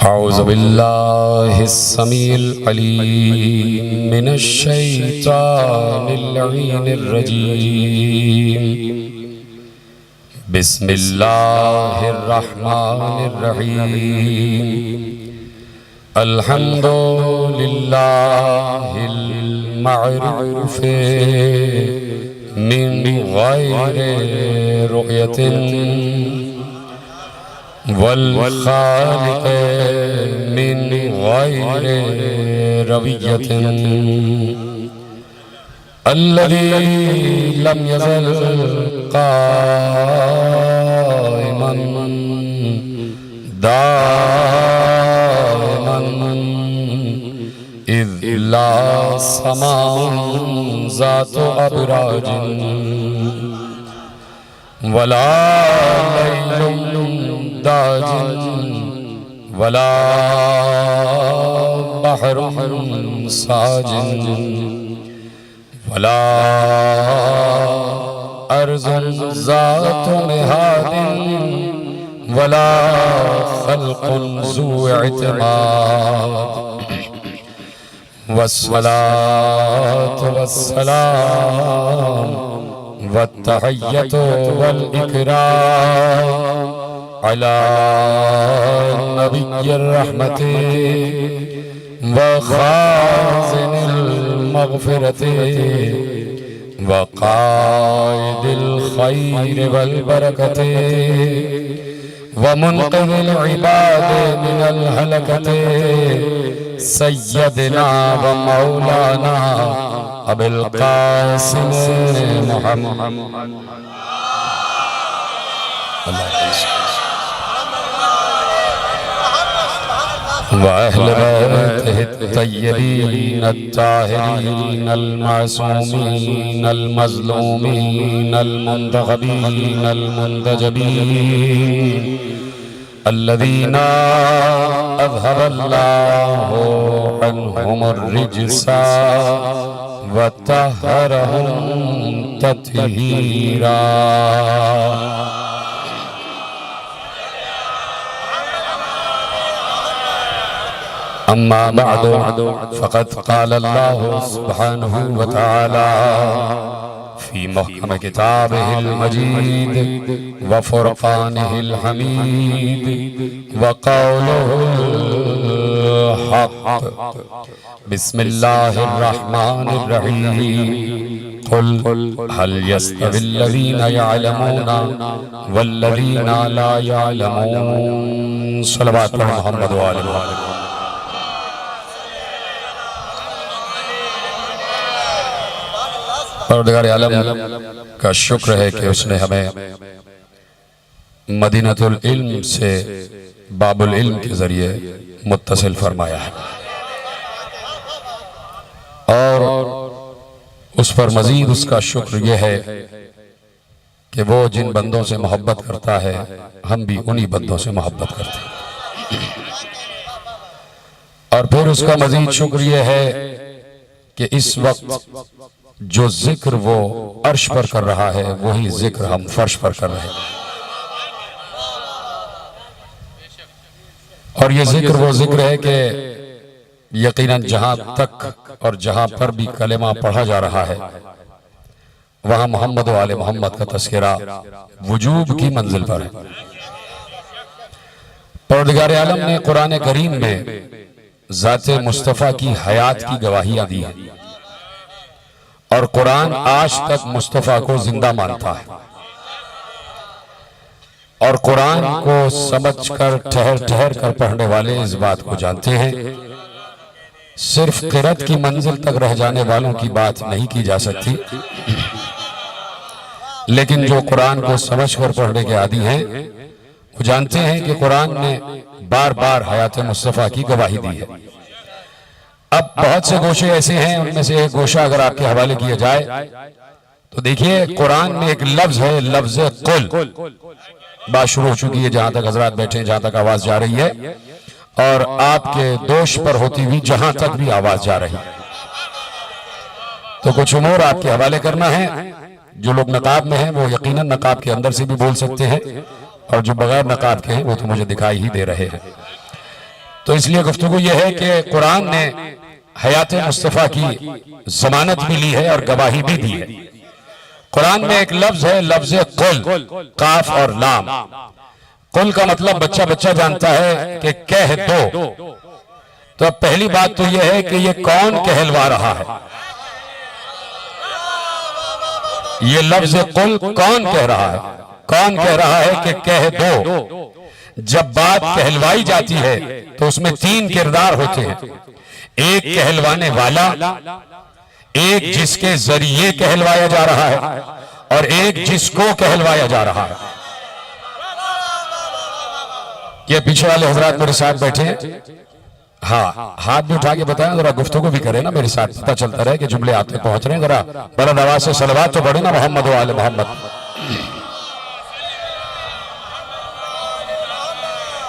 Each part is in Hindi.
औज़ु बिल्लाहिस्समीइल अलीम मिनश शैतानिर रजीम। बिस्मिल्लाहिर रहमानिर रहीम। अल्हम्दुलिल्लाहिल मअरूफ़ मिन गैरि रुयतिन वल खालिक़ मिन गैरि रवियतिन अल्लज़ी लम यज़ल क़ाइमन दाइमन इज़ ला समाउन ज़ातु अबराजिन वला लैलुन दाजिन वला बहरुन साजिन वला अर्ज़ुन ज़ातु मिहादिन वला ख़ल्क़ुन ज़ू इतिमाद वस्सलातु वस्सलाम वत्तहिय्यतु वल इकराम अला नबिय्यिर रहमति व खाज़िनिल मग़फ़िरति व क़ाइदिल ख़ैर वल बरकति व मुन्क़िज़िल इबाद मिनल हलकति सय्यदना व मौलाना अबुल क़ासिम मुहम्मद व अहले बैतिहि अत्तय्यबीन अत्ताहिरीन अल-मासूमीन अल-मज़लूमीन अल-मुंतख़बीन अल-मुंतजबीन अल्लज़ीना अज़हबल्लाहु अन्हुमुर रिज्सा व तह्हरहुम तत्हीरा। अम्मा बअदु फ़क़द क़ाल अल्लाहु सुब्हानहु व तआला फ़ी मुहकम किताबिहिल मजीद व फ़ुरक़ानिहिल हमीद व क़ौलुहुल हक़। बिस्मिल्लाहिर रहमानिर रहीम। क़ुल हल यस्तविल्लज़ीना यअलमूना वल्लज़ीना ला यअलमून। सल्लल्लाहु अलैहि मुहम्मद व आले मुहम्मद। परवरदिगार आलम का शुक्र है कि उसने हमें मदीनतुल इल्म से बाबुल इल्म के जरिए मुत्तसिल फरमाया है और उस पर मजीद उसका शुक्र यह है कि वो जिन बंदों से मोहब्बत करता है हम भी उन्हीं बंदों से मोहब्बत करते हैं। और फिर उसका मजीद शुक्र यह है कि इस वक्त जो जिक्र वो अर्श पर कर रहा है वही जिक्र हम फर्श पर कर रहे हैं। और ये जिक्र वो जिक्र है कि यकीनन जहां तक और जहां पर भी कलेमा पढ़ा जा रहा है वहां मोहम्मद व आले मोहम्मद का तस्करा वजूब की मंजिल पर है। परवरदिगार आलम ने कुरान करीम में ज़ाते मुस्तफ़ा की हयात की गवाहियां दी है और कुरान आज तक मुस्तफ़ा को जिंदा मानता है और कुरान को समझकर ठहर ठहर कर पढ़ने वाले इस बात को जानते हैं सिर्फ क़िरात की मंजिल तक रह जाने वालों की बात नहीं की जा सकती, लेकिन जो कुरान को समझकर पढ़ने के आदी हैं वो जानते हैं कि कुरान ने बार बार हयात मुस्तफ़ा की गवाही दी है। अब बहुत से गोशे ऐसे हैं, उनमें से एक गोशा अगर आपके हवाले किया जाए तो देखिए कुरान में एक लफ्ज है, लफ्ज कुल। बात शुरू हो चुकी है जहां तक हजरात बैठे हैं, जहां तक आवाज जा रही है और आपके दोष पर होती हुई जहां तक भी आवाज जा रही है। तो कुछ उमूर आपके हवाले करना है। जो लोग नकाब में हैं वो यकीनन नकाब के अंदर से भी बोल सकते हैं और जो बगैर नकाब के हैं वो तो मुझे दिखाई ही दे रहे हैं। तो इसलिए गुफ्तगू यह है कि कुरान ने हयात मुस्तफ़ा की जमानत भी ली है और गवाही भी दी है। कुरान में एक लफ्ज है, लफ्ज कुल, काफ और लाम। कुल का मतलब बच्चा बच्चा जानता है कि कह दो। तो अब पहली बात तो यह है कि ये कौन कहलवा रहा है? ये लफ्ज कुल कौन कह रहा है? कौन कह रहा है कि कह दो? जब बात कहलवाई जाती है तो उसमें तीन किरदार होते हैं। एक कहलवाने वाला, एक जिसके जरिए कहलवाया जा रहा है, और एक जिसको कहलवाया जा रहा है। ये पीछे वाले हजरात मेरे साथ बैठे हैं, हाँ, हाथ भी उठा के बताएं, जरा गुफ्तगू भी करें ना मेरे साथ, पता चलता रहे कि जुमले आते पहुंच रहे हैं। जरा बड़ा आवाज से सलवात तो पढ़े ना, मोहम्मद वाले मोहम्मद।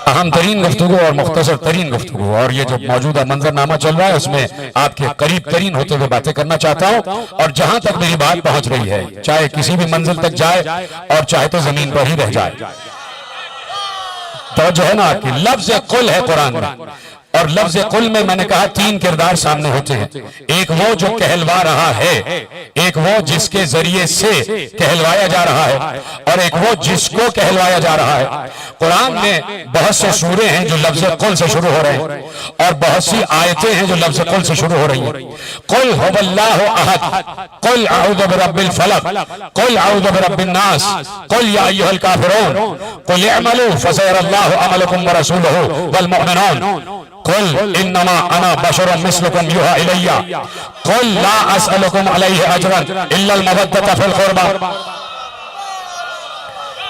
अहम तरीन गुफ्तगू और मुख्तसर तरीन गुफ्तगू, और ये जो मौजूदा मंजरनामा चल रहा है उसमें आपके करीब तरीन होते हुए बातें करना चाहता हूं। और जहां तक मेरी बात पहुंच रही है, चाहे किसी भी मंजिल तक जाए और चाहे तो जमीन पर ही रह जाए, तो जो है ना कि लफ्ज कुल है कुरान में, और लफ्ज कुल में मैंने कहा तीन किरदार सामने होते हैं। एक वो जो कहलवा रहा है, एक वो जिसके जरिए से कहलवाया जा रहा है, और एक वो जिसको कहलवाया जा रहा है। कुरान में बहुत से सूरे हैं जो लफ्ज कुल से शुरू हो रहे हैं, और बहुत सी आयतें हैं जो लफ्ज कुल से शुरू हो रही हैं। कुल हुवल्लाहु अहद, कुल अऊज़ु बिरब्बिल फलक, कुल अऊज़ु बिरब्बिन नास, कुल या अय्युहल काफिरून, कुल इअमलू फसयरल्लाहु अमलकुम व रसूलुहु वल मुमिनून, कुल इन्नमा अना बशरुम मिस्लुकुम युहा इलैया, कुल ला असअलुकुम अलैहि अजरन इल्लल मवद्दता फिल कुर्बा।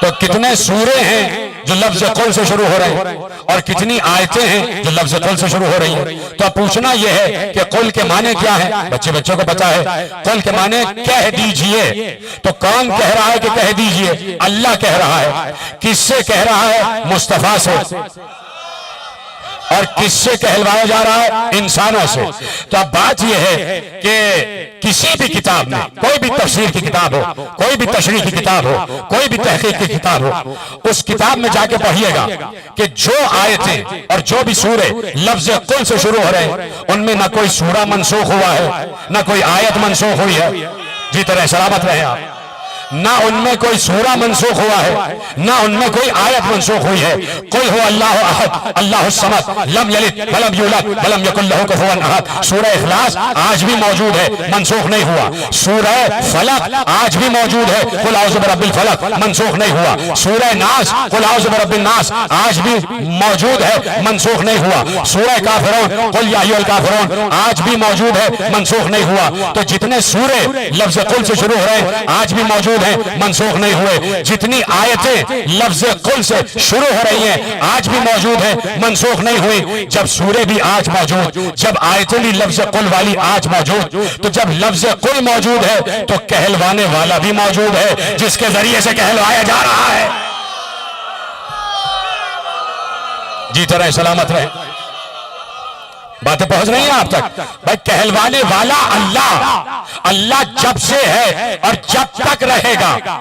तो कितने सूरे हैं जो लफ्ज कुल से शुरू हो रहे हैं, और कितनी आयतें हैं जो लफ्ज कुल से शुरू हो रही हैं। तो अब पूछना यह है कि कुल के माने क्या है? बच्चों को पता है कुल के माने कह दीजिए। तो कौन कह रहा है कि कह दीजिए? अल्लाह कह रहा है। किससे कह रहा है? मुस्तफा से। और किससे कहलवाया जा रहा है? इंसानों से। तो अब बात यह है कि किसी भी किताब में, कोई भी तफसीर की किताब हो, कोई भी तशरीह की किताब हो, कोई भी तहकीक की किताब हो, उस किताब में जाके पढ़िएगा कि जो आयतें और जो भी सूरे लफ्ज कुल से शुरू हो रहे हैं, उनमें ना कोई सूरा मनसूख हुआ है, ना कोई आयत मनसूख हुई है। जी तरह सलामत रहे आप। ना उनमें कोई सूरा मनसूख हुआ है, ना उनमें कोई आयत मनसूख हुई है। कुल हुवा अल्लाहु अहद अल्लाहुस समद लम यलिद वलम यूलद वलम यकुल लहू कुफुवन अहद। सूरह इखलास आज भी मौजूद है, मनसूख नहीं हुआ। सूरह फलक आज भी मौजूद है, कुल औज़ु बिरब्बिल फलक, मनसूख नहीं हुआ। सूरह नास, कुल औज़ु बिरब्बिन नास आज भी मौजूद है, मनसूख नहीं हुआ। सूरह काफिरून, कुल या अय्युहल काफिरून आज भी मौजूद है, मनसूख नहीं हुआ। तो जितने सूरे लफ्ज कुल से शुरू हो रहे हैं आज भी मौजूद है, मनसूख नहीं हुए। जितनी आयतें लफ्ज कुल से शुरू हो रही हैं आज भी मौजूद है, मनसूख नहीं हुई। जब सूरे भी आज मौजूद, जब आयतें भी लफ्ज कुल वाली आज मौजूद, तो जब लफ्ज कुल मौजूद है तो कहलवाने वाला भी मौजूद है, जिसके जरिए से कहलवाया जा रहा है। जी तरह सलामत रहे। बातें पहुंच रही हैं आप तक? भाई कहलवाने वाला अल्लाह, अल्लाह जब से है और जब तक रहेगा।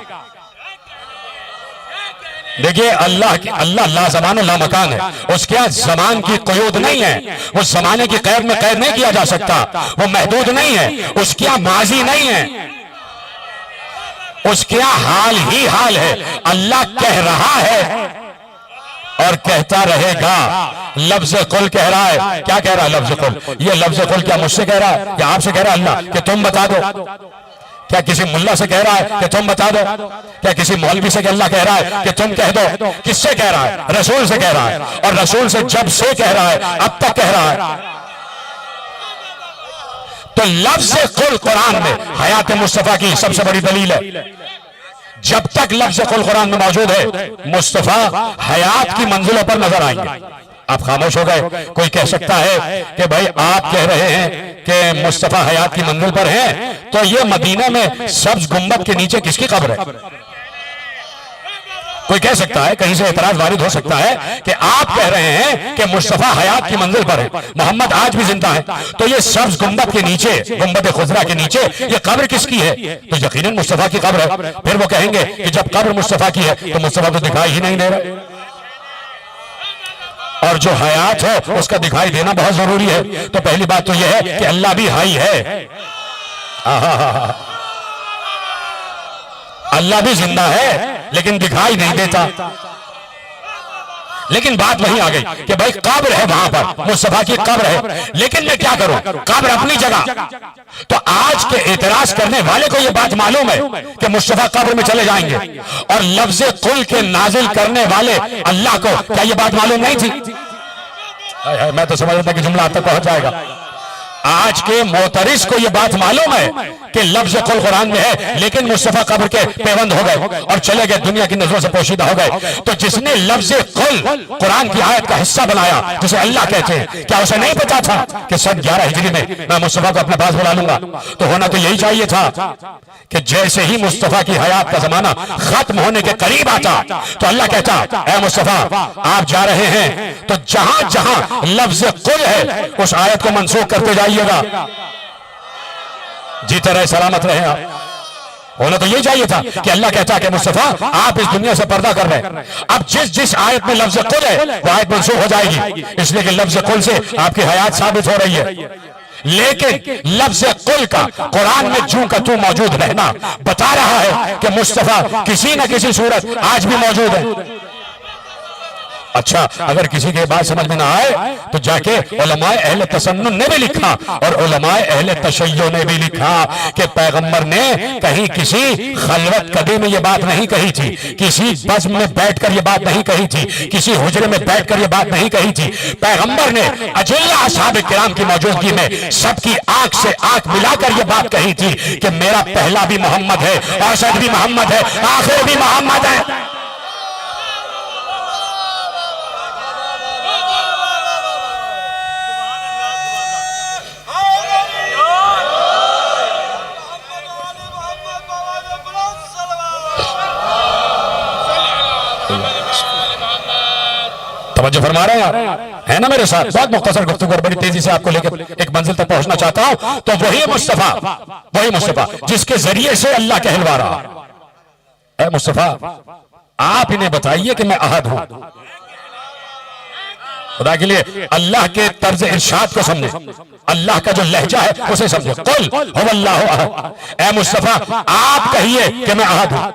देखिए अल्लाह ला ज़मान ला मकान है, उसके यहाँ जमान की क़यूद नहीं है, वो जमाने की कैद में कैद नहीं किया जा सकता, वो महदूद नहीं है, उसके यहाँ माजी नहीं है, उसके यहाँ हाल ही हाल है। अल्लाह कह रहा है और कहता रहेगा। लफ्ज कुल कह रहा है, क्या कह रहा है लफ्ज कुल? ये लफ्ज कुल क्या मुझसे कह रहा है या आपसे कह रहा है? अल्लाह कि तुम बता दो। क्या किसी मुल्ला से कह रहा है कि तुम बता दो? क्या किसी मौलवी से अल्लाह कह रहा है कि तुम कह दो? किससे कह रहा है? रसूल से कह रहा है, और रसूल से जब से कह रहा है अब तक कह रहा है। तो लफ्ज कुल कुरान में हयात मुस्तफा की सबसे बड़ी दलील है। जब तक लफ्ज कुल कुरान में मौजूद है, मुस्तफा हयात की मंजिलों पर नजर आएंगे। आप खामोश हो गए। कोई कह सकता है कि भाई आप कह रहे हैं कि मुस्तफा हयात की मंजिल पर हैं, तो ये मदीना में सब्ज गुंबद के नीचे किसकी कब्र है? कोई कह सकता है, कहीं से एतराज वारिद हो सकता है कि आप कह रहे हैं कि मुस्तफा हयात की मंजिल पर है, मोहम्मद आज भी जिंदा है, तो ये सब्ज गुंबद के नीचे, गुंबद खुजरा के नीचे ये कब्र किसकी है? तो यकीनन मुस्तफा की कब्र है। फिर वो कहेंगे कि जब कब्र मुस्तफा की है तो मुस्तफा तो दिखाई ही नहीं दे रहा, और जो हयात है उसका दिखाई देना बहुत जरूरी है। तो पहली बात तो यह है कि अल्लाह भी हाई है, अल्लाह भी जिंदा है लेकिन दिखाई नहीं देता। लेकिन बात वहीं आ गई कि भाई कब्र है, वहां पर मुस्तफा की कब्र है, लेकिन मैं क्या करूं, कब्र अपनी जगह। तो आज के एतराज करने वाले को यह बात मालूम है कि मुस्तफा कब्र में चले जाएंगे, और लफ्ज कुल के नाजिल करने वाले अल्लाह को क्या यह बात मालूम नहीं थी? मैं तो समझ रहा था कि जुमला अब तक पहुंच जाएगा। आज के मोतरिस को यह बात मालूम है कि लफ्ज कुल कुरान में है, लेकिन मुस्तफा कब्र के पेबंद हो गए और चले गए, दुनिया की नजरों से पोशीदा हो गए। तो जिसने लफ्ज कुल कुरान की आयत का हिस्सा बनाया, जिसे अल्लाह कहते हैं, क्या उसे नहीं पता था कि सन 11 हिजरी में मैं मुस्तफा को अपने पास बुला लूंगा? तो होना तो यही चाहिए था कि जैसे ही मुस्तफा की हयात का जमाना खत्म होने के करीब आता तो अल्लाह कहता, ऐ मुस्तफा आप जा रहे हैं तो जहां जहां लफ्ज कुल है उस आयत को मनसूख करते जाइए, जीते रहे सलामत रहे आप। होना तो यही चाहिए था कि अल्लाह कहता कि मुस्तफा आप इस दुनिया से पर्दा कर रहे हैं, अब जिस जिस आयत में लफ्ज कुल है वो आयत मनसूख हो जाएगी, इसलिए कि लफ्ज कुल से आपकी हयात साबित हो रही है। लेकिन लफ्ज कुल का कुरान में जूं का तू मौजूद रहना बता रहा है कि मुस्तफा किसी न किसी सूरत आज भी मौजूद है। अच्छा, अगर किसी की बात समझ में ना आए तो जाके उलमाए अहले तसन्नुन ने भी लिखा और उलमाए अहले तशय्यो ने भी लिखा कि पैगंबर ने कहीं किसी खलवत कदी में ये बात नहीं कही थी, किसी बज़्म में बैठकर ये बात नहीं कही थी, किसी हुजरे में बैठकर ये बात नहीं कही थी। पैगंबर ने अजिल्ला असहाब किराम की मौजूदगी में सबकी आंख से आंख मिलाकर ये बात कही थी कि मेरा पहला भी मोहम्मद है, औसत भी मोहम्मद है, आखिर भी मोहम्मद है। तवज्जो फरमा रहे हैं है ना मेरे साथ? बहुत मुख्तसर गुफ्तगू और बड़ी तेजी से आपको लेकर एक मंजिल तक पहुंचना चाहता हूं। तो वही मुस्तफा जिसके जरिए से अल्लाह कहलवा रहा, ऐ मुस्तफा आप इन्हें बताइए कि मैं अहद हूं। खुदा के लिए अल्लाह के तर्ज इरशाद को समझे, अल्लाह का जो लहजा है उसे समझे। कुल हुवल्लाहु अहद, ऐ मुस्तफा आप कहिए कि मैं अहद हूं।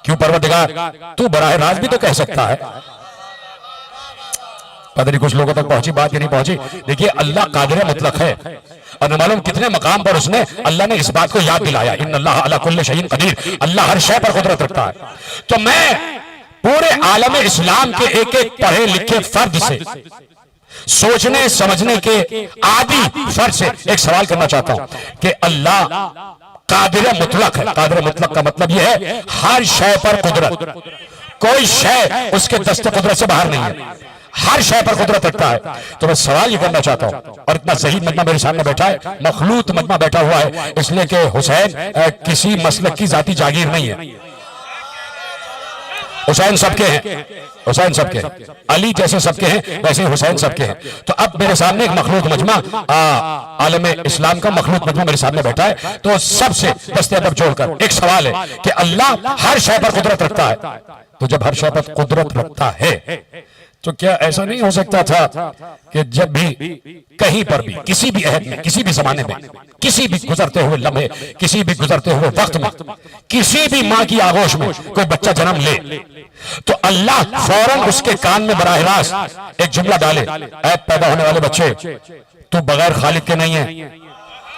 क्यों परवरदिगार, तू बराह राज भी तो कह सकता है। पता नहीं कुछ लोगों तक पहुंची बात या नहीं पहुंची। देखिए अल्लाह कादिर मुतलक है और न मालूम कितने मकाम पर उसने अल्लाह ने इस बात को याद दिलाया, इन्नल्लाह अला कुल्लि शैइन कदीर, अल्लाह हर शय पर कुदरत रखता है। तो मैं पूरे आलम इस्लाम के एक एक पढ़े लिखे फर्द से, सोचने समझने के आदि फर्द से एक सवाल करना चाहता हूं कि अल्लाह कादिर मुतलक है। कादिर मुतलक का मतलब यह है हर शय पर कुदरत, कोई शय उसके दस्ते कुदरत से बाहर नहीं है, हर शय पर कुदरत रखता है। तो मैं सवाल ये करना चाहता हूं, और इतना सही मजमा मेरे सामने बैठा है, मखलूत मजमा बैठा हुआ है, इसलिए कि हुसैन किसी मसलक की जाती जागीर नहीं है। हुसैन सबके हैं, हुसैन सबके हैं, अली जैसे सबके हैं वैसे हुसैन सबके हैं। तो अब मेरे सामने एक मखलूत मजमा, आलम इस्लाम का मखलूत मजमा मेरे सामने बैठा है। तो सबसे दस्ते अदब जोड़कर एक सवाल है कि अल्लाह हर शय पर कुदरत रखता है, तो जब हर शय पर कुदरत रखता है तो क्या ऐसा नहीं हो सकता था कि जब भी कहीं पर भी किसी भी अहद में, किसी भी जमाने में, किसी भी गुजरते हुए लम्हे, किसी भी गुजरते हुए वक्त में, किसी भी माँ की आगोश में कोई बच्चा जन्म ले तो अल्लाह फौरन उसके कान में बराह रास्त एक जुमला डाले, ऐ पैदा होने वाले बच्चे, तू बगैर खालिक के नहीं है,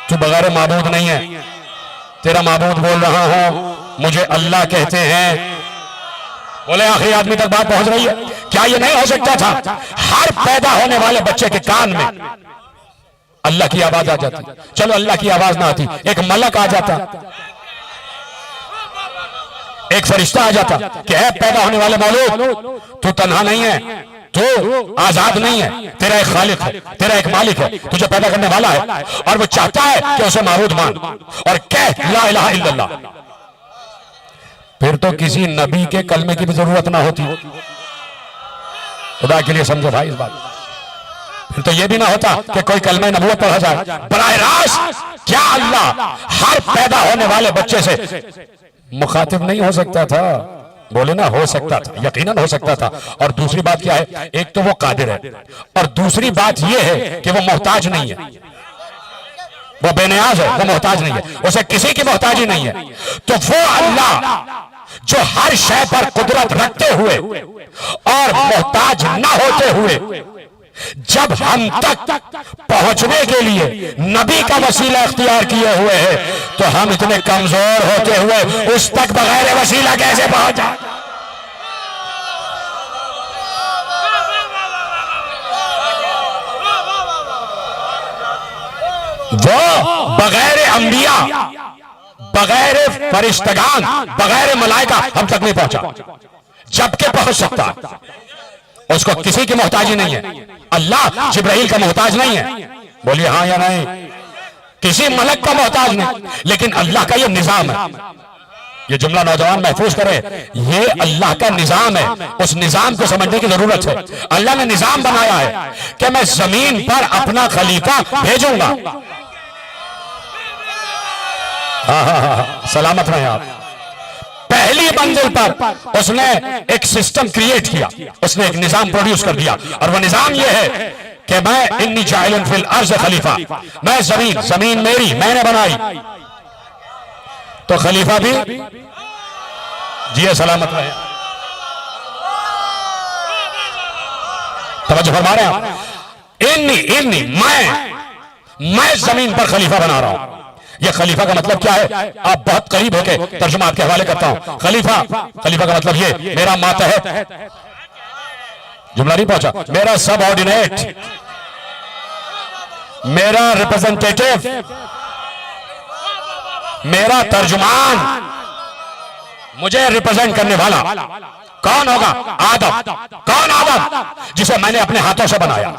तू बगैर माबूद नहीं है, तेरा माबूद बोल रहा हूं, मुझे अल्लाह कहते हैं। बोले आखिरी आदमी तक बात पहुंच रही है। क्या ये नहीं हो सकता था हर पैदा होने वाले बच्चे के कान में अल्लाह की आवाज आ जाती? चलो अल्लाह की आवाज ना आती, एक मलक आ जाता, एक फरिश्ता आ जाता कि ऐ पैदा होने वाले मौलूद, तू तन्हा नहीं है, तू आजाद नहीं है, तेरा एक खालिक है, तेरा एक मालिक है, तुझे पैदा करने वाला है, और वो चाहता है कि उसे माबूद मान और कह ला इलाहा इल्लल्लाह। फिर तो किसी नबी के कलमे की भी जरूरत ना होती। खुदा के लिए समझो भाई इस बात। फिर तो यह भी ना होता कि कोई कलमे नबूवत पढ़ा जाए। बराह रास्त क्या अल्लाह हर पैदा होने वाले बच्चे से मुखातिब नहीं हो सकता था? बोले ना हो सकता था, यकीनन हो सकता था। और दूसरी बात क्या है, एक तो वो कादिर है और दूसरी बात ये है कि वो मोहताज नहीं है, वो बेनियाज है, वो मोहताज नहीं है, उसे किसी की मोहताजी नहीं है। तो वो अल्लाह जो हर शय पर कुदरत रखते हुए और मोहताज न होते हुए जब हम तक पहुंचने के लिए नबी का वसीला इख्तियार किए हुए है, तो हम इतने कमजोर होते हुए उस तक बगैर वसीला कैसे पहुंचा? वो बगैर अंबिया, बगैर फरिश्तगान, बगैर मलाइका हम तक नहीं पहुंचा, जबकि पहुंच सकता है। उसको किसी की मोहताजी नहीं है। अल्लाह जिब्राइल का मोहताज नहीं है, बोलिए हाँ या नहीं। किसी मलक का मोहताज नहीं, लेकिन अल्लाह का ये निजाम है। ये जुमला नौजवान महफूज करे, ये अल्लाह का निजाम है। उस निजाम को समझने की जरूरत है। अल्लाह ने निजाम बनाया है कि मैं जमीन पर अपना खलीफा भेजूंगा। हाँ, सलामत रहे आप। पहली मंजिल पर उसने एक सिस्टम क्रिएट किया, उसने एक निजाम प्रोड्यूस कर दिया, और वह निजाम यह है कि मैं इन्नी जाइलन फिल अर्ज़ खलीफा, मैं जमीन मेरी, मैंने बनाई, तो खलीफा भी जिए सलामत रहे। तवज्जो फरमा रहे हैं। इन्नी मैं जमीन पर खलीफा बना रहा हूं। ये खलीफा का मतलब क्या है, आप बहुत करीब होके तर्जुमा आपके हवाले करता हूं। खलीफा का मतलब ये मेरा मातहत, जुमला नहीं पहुंचा, मेरा सब ऑर्डिनेट, मेरा रिप्रेजेंटेटिव, मेरा तर्जुमान, मुझे रिप्रेजेंट करने वाला कौन होगा? आदम। कौन आदम? जिसे मैंने अपने हाथों से बनाया।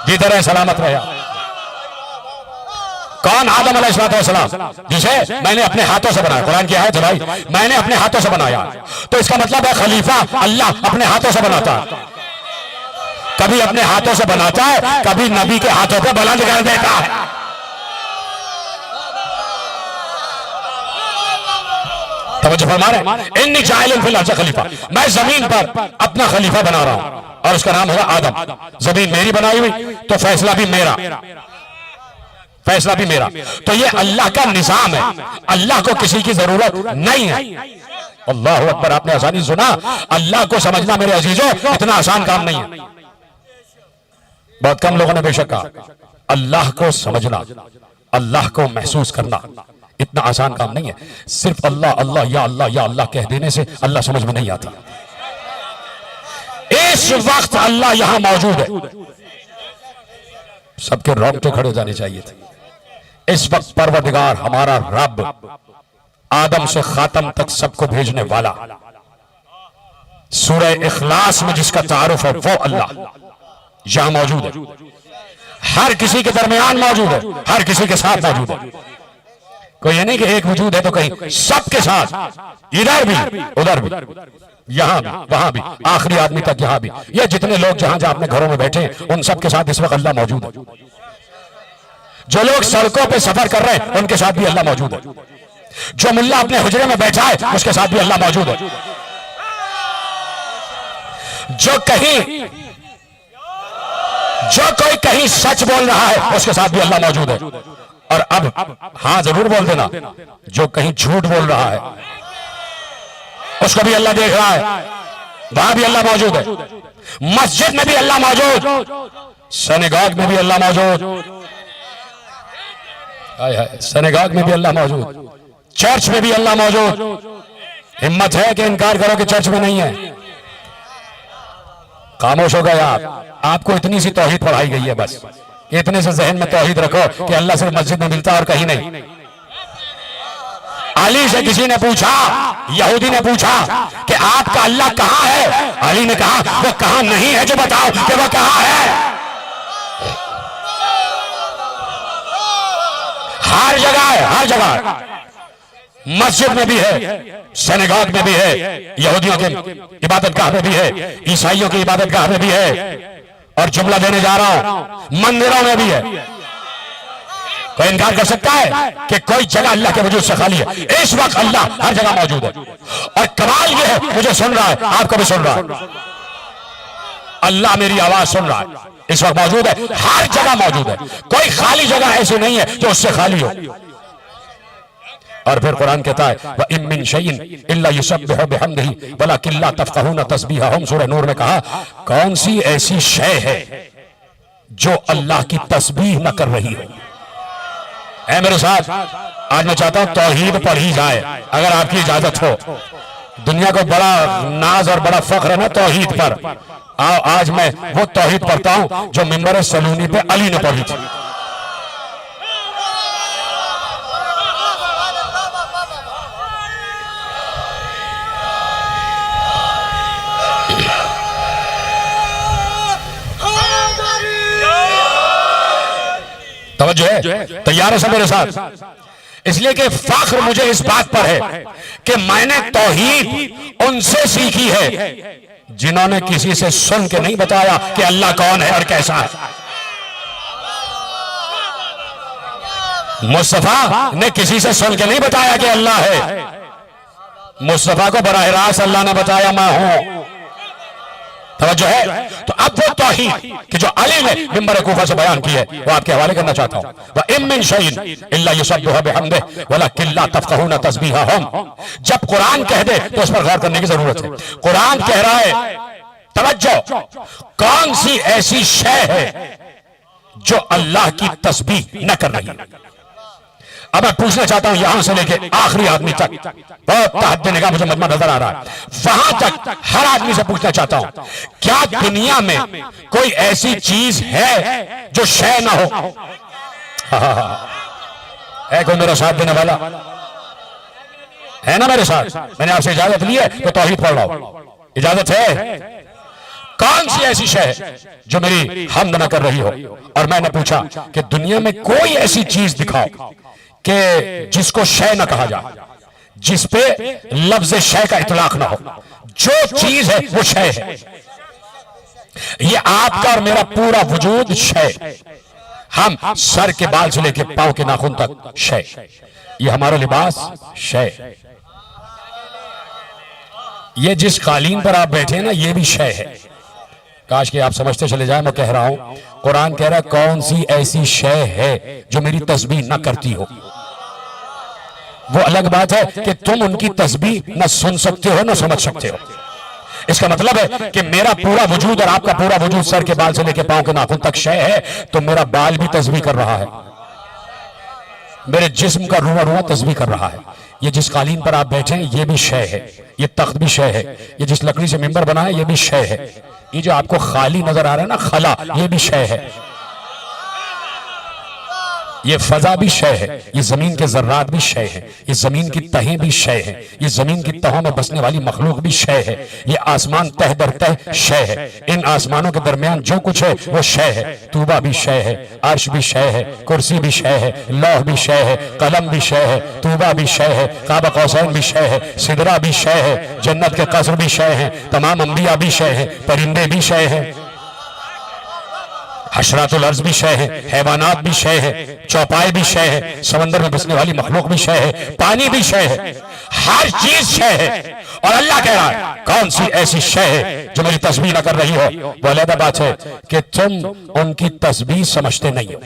जिधर सलामत रहे। कौन? आदम अलैहिस्सलाम, जिसे मैंने अपने हाथों से बनाया। कुरान की आयत है भाई, मैंने अपने हाथों से बनाया। तो इसका मतलब है खलीफा अल्लाह अपने हाथों से बनाता है। कभी अपने हाथों से बनाता है, कभी नबी के हाथों पे बुलंद कर देता है। तवज्जो फरमा रहे। इन्नी जाइलन फिल अर्ज़ खलीफा, मैं जमीन पर अपना खलीफा बना रहा हूं, और उसका नाम होगा आदम। जमीन मेरी बनाई हुई, तो फैसला भी मेरा, फैसला भी मेरा। तो ये अल्लाह का निजाम है, अल्लाह को किसी की जरूरत नहीं है। अल्लाह अकबर। आपने आसानी सुना। अल्लाह को समझना मेरे अजीजों इतना आसान काम नहीं है। बहुत कम लोगों ने बेशक कहा। अल्लाह को समझना, अल्लाह को महसूस करना इतना आसान काम नहीं है। सिर्फ अल्लाह अल्लाह या अल्लाह कह देने से अल्लाह समझ में नहीं आता। इस वक्त अल्लाह यहां मौजूद है। सबके रोंगटे खड़े हो जाने चाहिए थे। इस वक्त परवरदिगार हमारा रब, आदम से खातम तक सबको भेजने वाला, सूरह इखलास में जिसका तारुफ है वो अल्लाह यहां मौजूद है। हर किसी के दरमियान मौजूद है, हर किसी के साथ मौजूद है। कोई ये नहीं कि एक वजूद है तो कहीं, सबके साथ, इधर भी उधर भी, यहां भी वहां भी, आखिरी आदमी तक यहां भी। ये जितने लोग जहां जहां अपने घरों में बैठे हैं उन सबके साथ इस वक्त अल्लाह मौजूद है। जो लोग सड़कों पे सफर कर रहे हैं उनके साथ भी अल्लाह मौजूद है। जो मुल्ला अपने हुजरे में बैठा है उसके साथ भी अल्लाह मौजूद है। जो कोई कहीं सच बोल रहा है उसके साथ भी अल्लाह मौजूद है। और अब हाँ जरूर बोल देना, जो कहीं झूठ बोल रहा है उसको भी अल्लाह देख रहा है, वहां भी अल्लाह मौजूद है। मस्जिद में भी अल्लाह मौजूद, सिनेगॉग में भी अल्लाह मौजूद, सिनेगॉग में भी अल्लाह मौजूद, चर्च में भी अल्लाह मौजूद। हिम्मत है कि इनकार करो कि चर्च में नहीं है? खामोश हो गए आप। आपको इतनी सी तौहीद पढ़ाई गई है, बस इतने से जहन में तौहीद रखो कि अल्लाह सिर्फ मस्जिद में मिलता है और कहीं नहीं। अली से किसी ने पूछा, यहूदी ने पूछा कि आपका अल्लाह कहां है? अली ने कहा वो कहां नहीं है जो बताओ कि वो कहां है। हर जगह है, हर जगह। मस्जिद में भी है, सिनेगॉग में भी है, यहूदियों के इबादतगाह में भी है, ईसाइयों की इबादतगाह में भी है, और जुमला देने जा रहा हूं मंदिरों में भी है। कोई इनकार कर सकता है कि कोई जगह अल्लाह के वजूद से खाली है? इस वक्त अल्लाह हर जगह मौजूद है। और कमाल ये है, मुझे सुन रहा है, आपको भी सुन रहा है, अल्लाह मेरी आवाज सुन रहा है, इस वक्त मौजूद है, हर जगह मौजूद है। कोई खाली जगह ऐसी नहीं है जो उससे खाली हो। और फिर कुरान कहता है व इम मिन शैइन इल्ला युसब्बिहु बिहम्दिही वलाकिन ला तफक़हूना तस्बीहहुम। सूरह नूर में कहा, कौन सी ऐसी शय है जो अल्लाह की तस्बीह न कर रही हो? है मेरे साथ, आज मैं चाहता हूं तौहीद पढ़ी जाए, अगर आपकी इजाजत हो। दुनिया को बड़ा नाज और बड़ा फख्र है ना तौहीद पर। आओ आज मैं वो तौहीद पढ़ता हूं जो मिंबर सलूनी पे अली ने पढ़ी थी। तवज्जो है, तैयार है सब मेरे साथ? इसलिए कि फख्र मुझे इस बात पर है कि मैंने तौहीद उनसे सीखी है जिन्होंने किसी से सुन के नहीं बताया कि अल्लाह कौन है और कैसा है। मुस्तफा ने किसी से सुन के नहीं बताया कि अल्लाह है, मुस्तफा को बराह रास्त अल्लाह ने बताया मैं हूं। तवज्जो है? तो अब वो तौहीद कि जो अली ने मिंबर कूफा से बयान की है वो आपके हवाले करना चाहता हूं। व इम मिन शैइन इल्ला युसब्बिहु बिहम्दिही वलाकिन ला तफक़हूना तस्बीहहुम। जब कुरान कह दे तो उस पर गौर करने की जरूरत है। कुरान कह रहा है, तवज्जो, कौन सी ऐसी शय है जो अल्लाह की तस्बीह न कर रही है? अब मैं पूछना चाहता हूं यहां से लेके आखिरी आदमी तक, बहुत तहद्दे निगाह मुझे मजमा नजर आ रहा है, वहां तक हर आदमी से पूछना चाहता हूं, क्या दुनिया में कोई ऐसी चीज है जो शय ना हो? है कोई मेरा साथ देने वाला? है ना मेरे साथ? मैंने आपसे इजाजत ली है तो तौहीद पढ़ रहा हूं, इजाजत है? कौन सी ऐसी शय है जो मेरी हमद न कर रही हो? और मैंने पूछा कि दुनिया में कोई ऐसी चीज दिखाओ कि जिसको शय न कहा जाए, जिस पे लफ्ज शय का इतलाक ना हो। जो चीज है वो शय है। ये आपका और मेरा पूरा वजूद शय, हम सर के बाल से लेके पांव के नाखून तक शय, ये हमारा लिबास शय, ये जिस कालीन पर आप बैठे हैं ना ये भी शय है। काश कि आप समझते चले जाए, मैं कह रहा हूं कुरान कह रहा है कौन सी ऐसी शय है जो मेरी तस्बीह न करती हो। वो अलग बात है कि तुम उनकी तस्बीह न सुन सकते हो न समझ सकते हो। इसका मतलब है कि मेरा पूरा वजूद और आपका पूरा वजूद सर के बाल से लेकर पांव के नाखून तक शय है, तो मेरा बाल भी तस्बीह कर रहा है, मेरे जिस्म का रुआ रुआ तस्बीह कर रहा है। ये जिस कालीन पर आप बैठे हैं ये भी शय है, ये तख्त भी शय है, ये जिस लकड़ी से मिंबर बना है ये भी शय है, ये जो आपको खाली नजर आ रहा है ना खला, ये भी शय है, ये फजा भी शय है, ये जमीन के जर्रात भी शय है, ये जमीन की तहें भी शय है, ये जमीन की तहों में बसने वाली मखलूक भी शय है, ये आसमान तह दर तह शय है, इन आसमानों के दरमियान जो कुछ है वो शय है। तूबा भी शय है, अर्श भी शय है, कुर्सी भी शय है, लौह भी शय है, कलम भी शय है, तूबा भी शय है, काबा कौसैन भी शय है, सिदरा भी शय है, जन्नत के कसर भी शय है, तमाम अंबिया भी शय है, परिंदे भी शय है, हशरातुल अर्ज़ भी शय है, हैवानात भी शय है, चौपाई भी शय है, समंदर में बसने वाली मखलूक भी शय है, पानी भी शय है, हर चीज शय है। और अल्लाह कह रहा है कौन सी ऐसी शय है जो मेरी तस्बीह न कर रही हो। वो अलग बात है कि तुम उनकी तस्बीह समझते नहीं हो।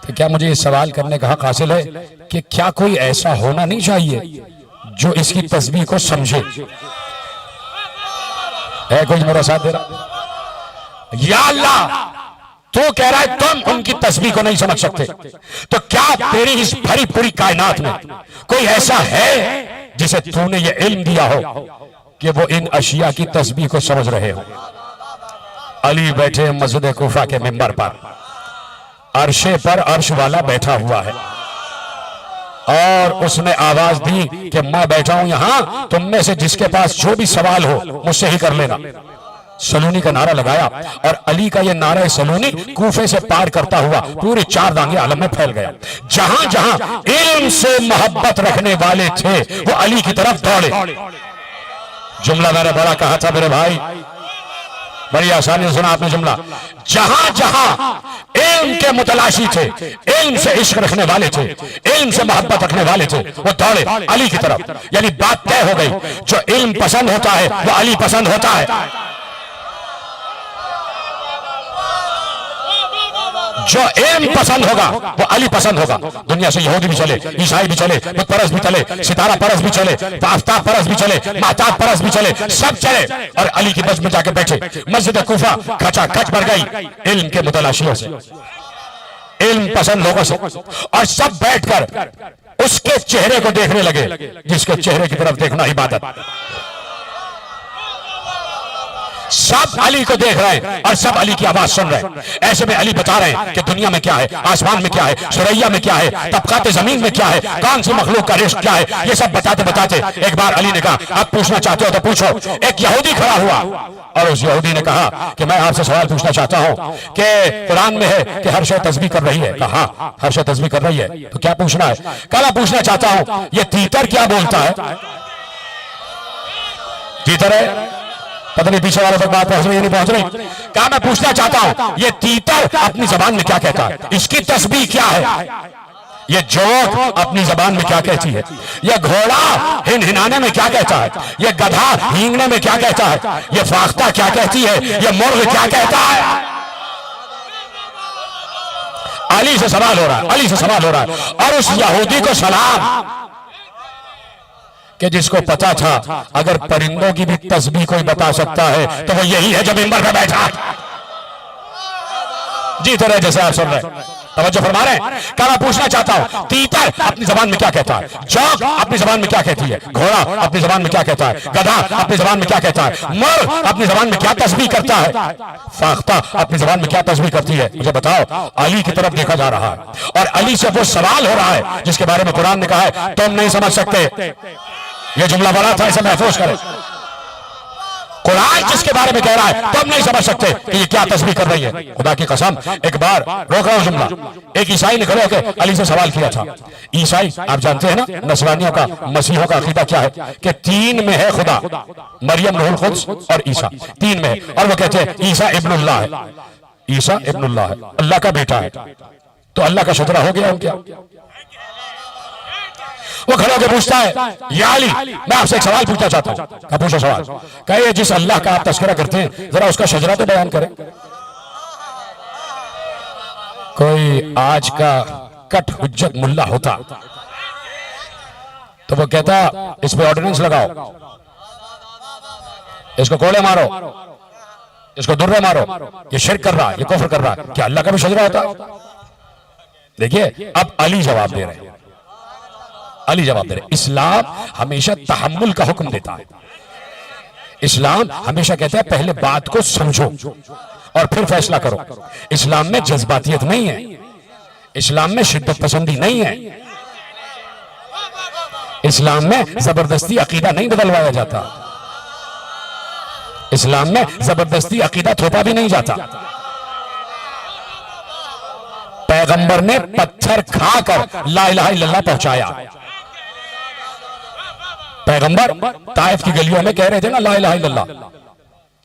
तो क्या मुझे ये सवाल करने का हक हासिल है कि क्या कोई ऐसा होना नहीं चाहिए जो इसकी तस्बीह को समझे? है कोई मेरा साथ दे रहा? या अल्लाह, तू कह रहा है तुम उनकी तस्बीह को नहीं समझ सकते, तो क्या तेरी इस भरी पूरी कायनात में कोई ऐसा है जिसे तूने ये इल्म दिया हो कि वो इन अशिया की तस्बीह को समझ रहे हो? अली बैठे मस्जिद कूफा के मिंबर पर, अर्शे पर अर्श वाला बैठा हुआ है और उसने आवाज दी कि मैं बैठा हूं यहां, तुम में से जिसके पास जो भी सवाल हो मुझसे ही कर लेना। सलूनी का नारा लगाया और अली का यह नारा सलूनी कूफे से पार करता हुआ पूरे 4 दांगे आलम में फैल गया। जहां जहां इल्म से मोहब्बत रखने वाले थे वो अली की तरफ दौड़े। जुमला मैंने बड़ा कहा था मेरे भाई, बड़ी आसानी से सुना आपने जुमला। जहां जहां इल्म के मुतलाशी थे, इल्म से इश्क रखने वाले थे, इल्म से मोहब्बत रखने वाले थे, वो दौड़े अली की तरफ। यानी बात तय हो गई, जो इल्म पसंद होता है वो अली पसंद होता है। जो इल्म पसंद होगा वो अली पसंद होगा। दुनिया से यहूदी भी चले, ईसाई भी चले, बुत परस भी चले, सितारा परस भी चले, आफ्ताब परस भी चले, महताब परस भी चले, सब चले और अली की बस में जाके बैठे। मस्जिद कूफा खचा खच भर गई इल्म के मुतलाशियों से, इल्म पसंद लोगों से, और सब बैठकर उसके चेहरे को देखने लगे जिसके चेहरे की तरफ देखना इबादत। सब अली को देख रहे हैं और सब अली की आवाज सुन रहे हैं। ऐसे में अली बता रहे हैं कि दुनिया में क्या है, आसमान में क्या है, सुरैया में क्या है, तबकात जमीन में क्या है, कौन सी मखलूक का रिश्क क्या है। ये सब बताते बताते एक बार अली ने कहा, आप पूछना चाहते हो तो पूछो। एक यहूदी खड़ा हुआ और उस यहूदी ने कहा कि मैं आपसे सवाल पूछना चाहता हूं कि कुरान में है कि हर शय तस्बीह कर रही है। कहा हर शय तस्बीह कर रही है, तो क्या पूछना है? कहा पूछना चाहता हूं ये तीतर क्या बोलता है? तीतर है, पता नहीं पीछे वालों तक बात पहुंच रही है नहीं पहुंच रही। क्या मैं पूछना चाहता हूं ये तीतर अपनी जबान में क्या कहता है? इसकी तस्बीह क्या है? ये जोक अपनी जबान में क्या कहती है? ये घोड़ा हिनहिनाने में क्या कहता है? ये गधा हींगने में क्या कहता है? ये फाख्ता क्या कहती है? ये मुर्ग क्या कहता है? अली से सवाल हो रहा है, अली से सवाल हो रहा है। और उस यहूदी को सलाम कि जिसको पता था अगर परिंदों की भी तस्बीह कोई बता सकता है तो वो यही है जो मिंबर पे बैठा। जी तो रहे जैसे आप सुन रहे, तवज्जो फरमा रहे हैं। क्या मैं पूछना चाहता हूं तीतर अपनी जबान में क्या कहता है? जोक अपनी जबान में क्या कहती है? घोड़ा अपनी जबान में क्या कहता है? गधा अपनी जबान में क्या कहता है? मुर्ग अपनी जबान में क्या तस्बीह करता है? फाख्ता अपनी जबान में क्या तस्बीह करती है? मुझे बताओ। अली की तरफ देखा जा रहा है और अली से वो सवाल हो रहा है जिसके बारे में कुरान ने कहा है तुम नहीं समझ सकते। ये जुमला बड़ा था, इसे महफूज करें। कुरान जिसके बारे में कह रहा है तुम नहीं समझ सकते कि ये क्या तस्बीह कर रही है। खुदा की कसम, एक बार रोक रहा हूं जुमला। एक ईसाई ने खड़े होकर अली से सवाल किया था। ईसाई आप जानते हैं ना, नसरानियों का मसीहों का अकीदा क्या है कि तीन में है खुदा, मरियम रूहुल कुद्स और ईसा, तीन में है। और वो कहते हैं ईसा इब्नुल्लाह है, ईसा इब्नुल्लाह है, अल्लाह का बेटा है। तो अल्लाह का शुतरा हो गया क्या? वो खड़ा होकर पूछता है या अली मैं आपसे एक सवाल पूछना चाहता हूं। क्या पूछो सवाल? कहिए जिस अल्लाह का आप तस्करा करते हैं जरा उसका शजरा तो बयान करें। कोई आज का कट हुज्जत मुल्ला होता तो वो कहता इस पे ऑर्डिनेंस लगाओ, इसको कोड़े मारो, इसको दुर्रे मारो, ये शिर्क कर रहा है, ये कुफ्र कर रहा है। क्या अल्लाह का भी शजरा होता? देखिए अब अली जवाब दे रहे हैं, अली जवाब दे रहे। इस्लाम हमेशा तहम्मुल का हुक्म देता है। इस्लाम हमेशा कहता है पहले बात को समझो और फिर फैसला करो। इस्लाम में जज्बातियत नहीं है, इस्लाम में शिद्दत पसंदी नहीं है, इस्लाम में जबरदस्ती अकीदा नहीं बदलवाया जाता, इस्लाम में जबरदस्ती अकीदा थोपा भी नहीं जाता। पैगंबर ने पत्थर खाकर ला इलाहा इल्लल्लाह पहुंचाया। पैगंबर ताइफ की गलियों में कह रहे थे ना ला इलाहा इल्लल्लाह,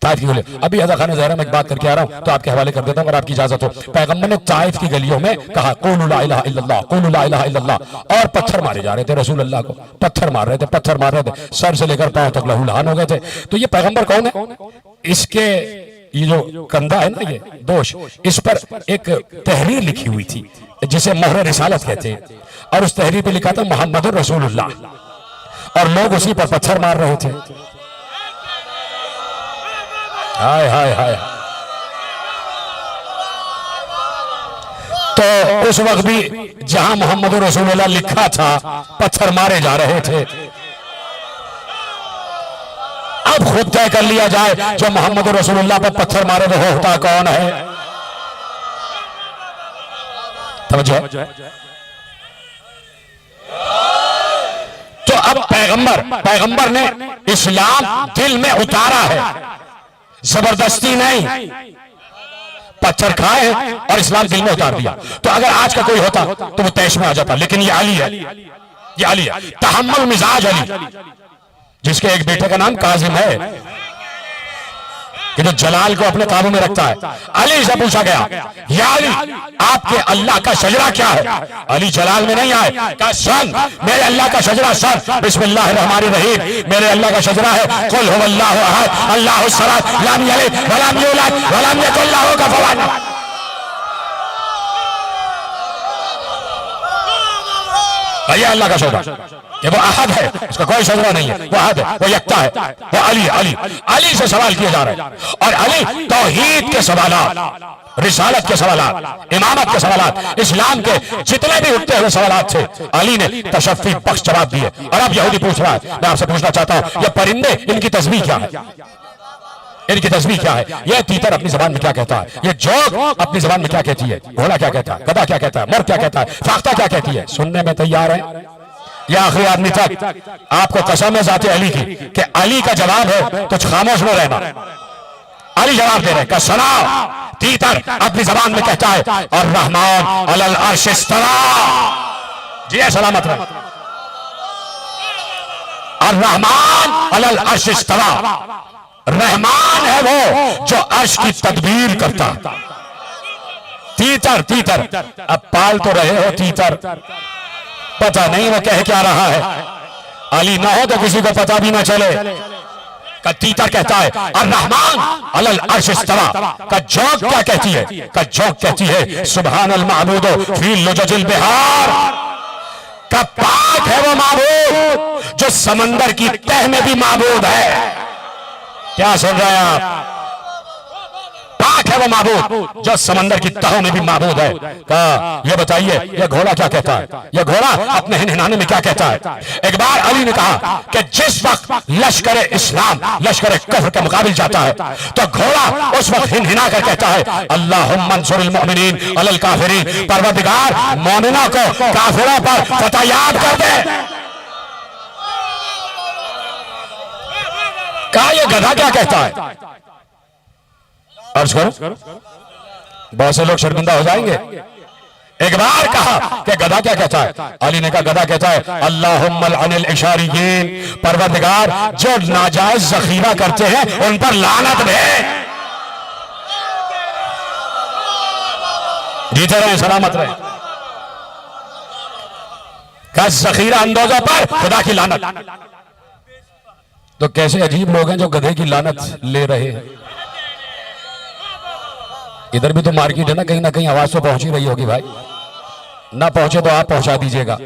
ताइफ की गलियों। अभी अदा खान ज़हरा में एक बात करके आ रहा हूं तो आपके हवाले कर देता हूं अगर आपकी इजाजत हो। पैगंबर ने ताइफ की गलियों में कहा क़ूलू ला इलाहा इल्लल्लाह, क़ूलू ला इलाहा इल्लल्लाह, और पत्थर मारे जा रहे थे रसूल अल्लाह को, पत्थर मार रहे थे, पत्थर मार रहे थे, सर से लेकर पांव तक लहूलुहान हो गए थे। तो ये पैगंबर कौन है? इसके ये जो कंधा है ना, ये दोष, इस पर एक तहरीर लिखी हुई थी जिसे मोहर रिसालत कहते हैं, और उस तहरीर पे लिखा था मोहम्मदुर रसूलुल्लाह, और लोग उसी पर पत्थर मार रहे थे। हाय हाय हाय। तो उस वक्त भी जहां मोहम्मदुर रसूलुल्लाह लिखा था पत्थर मारे जा रहे थे। अब खुद तय कर लिया जाए जो मोहम्मदुर रसूलुल्लाह पर पत्थर मारे वो होता कौन है? समझो। तो अब पैगंबर ने इस्लाम दिल में उतारा है, जबरदस्ती नहीं, पत्थर खाए और इस्लाम दिल में उतार दिया। तो अगर आज का कोई होता तो वो तैश में आ जाता, लेकिन ये अली है, ये अली है, तहम्मुल मिजाज अली, जिसके एक बेटे का नाम काजिम है। कि जो जलाल को अपने काबू में रखता है। अली से पूछा गया, या अली आपके अल्लाह का शजरा क्या है? अली जलाल में नहीं आए, कहा सन, मेरे अल्लाह का शजरा सन, बिस्मिल्लाहिर्रहमानिर्रहीम, मेरे अल्लाह का शजरा है कुल हुवल्लाहु अहद अल्लाहुस समद लम यलिद वलम यूलद वलम यकुल लहू कुफुवन अहद। ये अल्लाह का शजरा, ये वो अहद है, उसका कोई शजरा नहीं है, वो अहद है, वो यक्ता है, वो अली अली अली से सवाल किए जा रहे हैं। और अली तौहीद के सवालात, रिसालत के सवालात, इमामत के सवालात, इस्लाम के जितने भी उठते हुए सवालात थे, अली ने तशफ़ी बख्श जवाब दिए। और अब यहूदी पूछ रहा है, मैं आपसे पूछना चाहता हूं, ये परिंदे, इनकी तस्बीह क्या है? इनकी तस्बीह क्या है? ये तीतर अपनी जबान में क्या कहता है? ये जोग अपनी जबान में क्या कहती है? घोड़ा क्या कहता है? गधा क्या कहता है? मोर क्या कहता है? फाख्ता क्या कहती है? सुनने में तैयार है या आखिरी आदमी तक? आपको कसम है ज़ाते अली की कि अली का जवाब है तो खामोश में रहना। अली जवाब दे रहे हैं, सुनाओ। तीतर अपनी जबान में कहता है और रहमान अलल अर्श इस्तवा, जी सलामत रहे, और रहमान अलल अर्श इस्तवा, रहमान है वो जो अर्श की तदबीर करता। तीतर तीतर, अब पाल तो रहे हो तीतर, पता नहीं वो कह क्या रहा है। अली ना हो तो किसी को पता भी ना चले। का तीतर कहता है और रहमान अलल अर्श इस्तवा, का जोग क्या कहती है? का जोग कहती है सुभानल माबूदो फी लुजजिल बिहार, का पाक है वो माबूद जो समंदर की तह में भी माबूद है। क्या सुन रहे हैं आप? पाक है वो माबूद जो समंदर की तहों में भी माबूद है। कहा ये बताइए ये घोड़ा क्या कहता है? ये घोड़ा अपने हिनहिनाने में क्या कहता है? एक बार अली ने कहा कि जिस वक्त लश्कर इस्लाम लश्कर कुफ्र के मुकाबिल जाता है तो घोड़ा उस वक्त हिनहिना कर कहता है अल्लाहुम्मा अंसुरिल मुमिनीन अलल काफिरीन, परवरदिगार मोमिनों को काफिरों पर फतह याद कर दे। कहा ये गधा क्या कहता है? अर्ज करो, बहुत से लोग शर्मिंदा हो जाएंगे। एक बार कहा कि गधा क्या कहता है? अली ने कहा गधा कहता है अल्लाहुम्मा अनिल इशारियीन, परवरदिगार जो नाजायज जखीरा करते हैं उन पर लानत भेज। जीते रहे सलामत रहे। कहा जखीरा अंदोजों पर खुदा की लानत। तो कैसे अजीब लोग हैं जो गधे की लानत ले रहे हैं। इधर भी तो मार्केट है ना कहीं आवाज तो पहुंच ही रही होगी भाई। ना पहुंचे तो आप पहुंचा दीजिएगा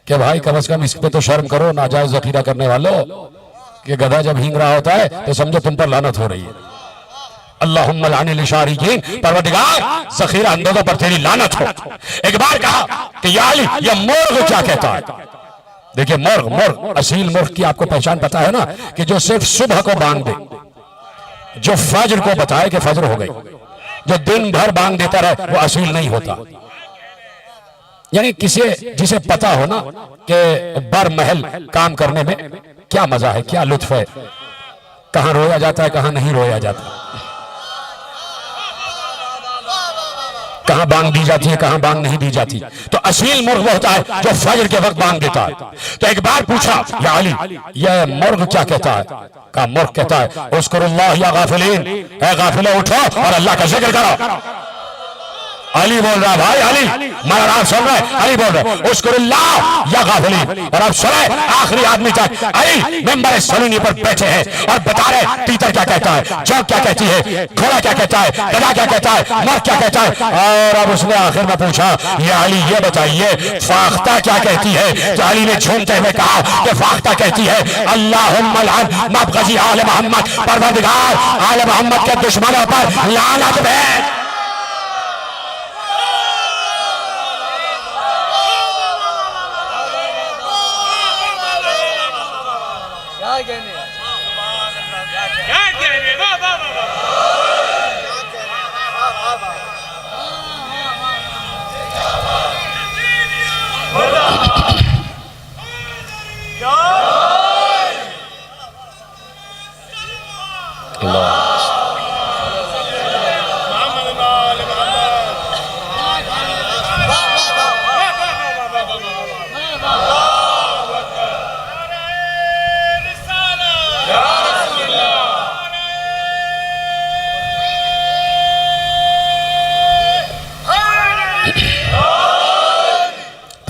कि भाई कम से कम इस पे तो शर्म करो नाजायज जखीरा करने वालों, कि गधा जब हिंग रहा होता है तो समझो तुम पर लानत हो रही है। अल्लाहुम्मा अनिल इशारियीन, परवरदिगार जखीरा अंदोजों पर तेरी लानत हो। एक बार कहा कि या अली ये मुर्ग क्या कहता है? देखिए मुर्ग असील मुर्ग की आपको पहचान पता है ना, कि जो सिर्फ सुबह को बांग दे, जो फज्र को बताए कि फज्र हो गई, जो दिन भर बांग देता रहे वो असूल नहीं होता। यानी जिसे पता हो ना कि बर महल काम करने में क्या मजा है, क्या लुत्फ है, कहां रोया जाता है कहां नहीं रोया जाता, कहां बांग दी जाती है कहां बांग नहीं दी जाती। तो असील मुर्ग वो होता है जो फज्र के वक्त बांग देता है। तो एक बार पूछा या अली यह मुर्ग क्या कहता है? कहा मुर्ग कहता है उस्कुरुल्लाह या गाफिलीन, ए गाफिलो उठो और अल्लाह का जिक्र करो। अली बोल रहा भाई, अली मगर आप सुन रहे, अली बोल रहे उस्कुरुल्लाह या गाफिलीन। और आप सुने आखिरी आदमी तक अली मेंबर सलूनी पर बैठे हैं और बता रहे तीतर क्या कहता है, जोग क्या कहती है, घोड़ा क्या कहता है, गधा क्या कहता है, मर्द क्या कहता है। और अब उसने आखिर में पूछा या अली ये बताइए फाख्ता क्या कहती है? तो अली ने झूमते हुए कहा कि फाख्ता कहती है अल्लाहुम्मा लअन मबग़ज़ी आले मोहम्मद, परवरदिगार आले मोहम्मद के दुश्मनों पर लानत भेज।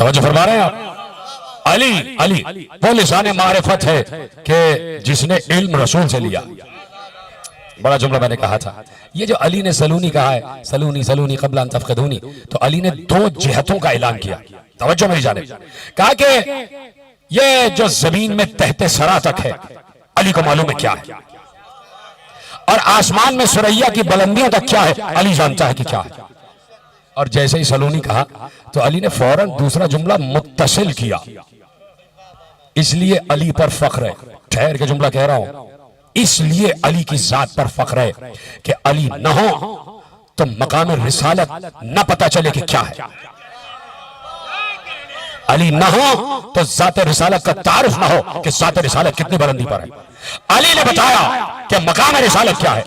तवज्जो फरमा रहे हैं आप। अली अली वो लिसाने मारिफत है कि जिसने इल्म रसूल से लिया। बड़ा जुमला मैंने कहा था, ये जो अली ने सलूनी कहा है, सलूनी सलूनी क़ब्ल अन तफ़क़िदूनी, तो अली ने दो जिहतों का ऐलान किया। तवज्जो मेरी जानिब, कहा कि ये जो जमीन में तहते सरा तक है अली को मालूम है क्या है, और आसमान में सुरैया की बुलंदियों तक क्या है अली जानता है कि क्या है। और जैसे ही सलूनी कहा तो अली ने फौरन दूसरा जुमला मुत्तसिल किया, इसलिए अली पर फख्र है। ठहर के जुमला कह रहा हूं, इसलिए अली की जात पर फख्र है कि अली न हो तो मकाम रिसालत न पता चले कि क्या है। अली न हो तो जात रिसालत का तारुफ न हो कि जात रिसालत कितनी बुलंदी पर है। अली ने बताया कि मकाम रिसालत क्या है,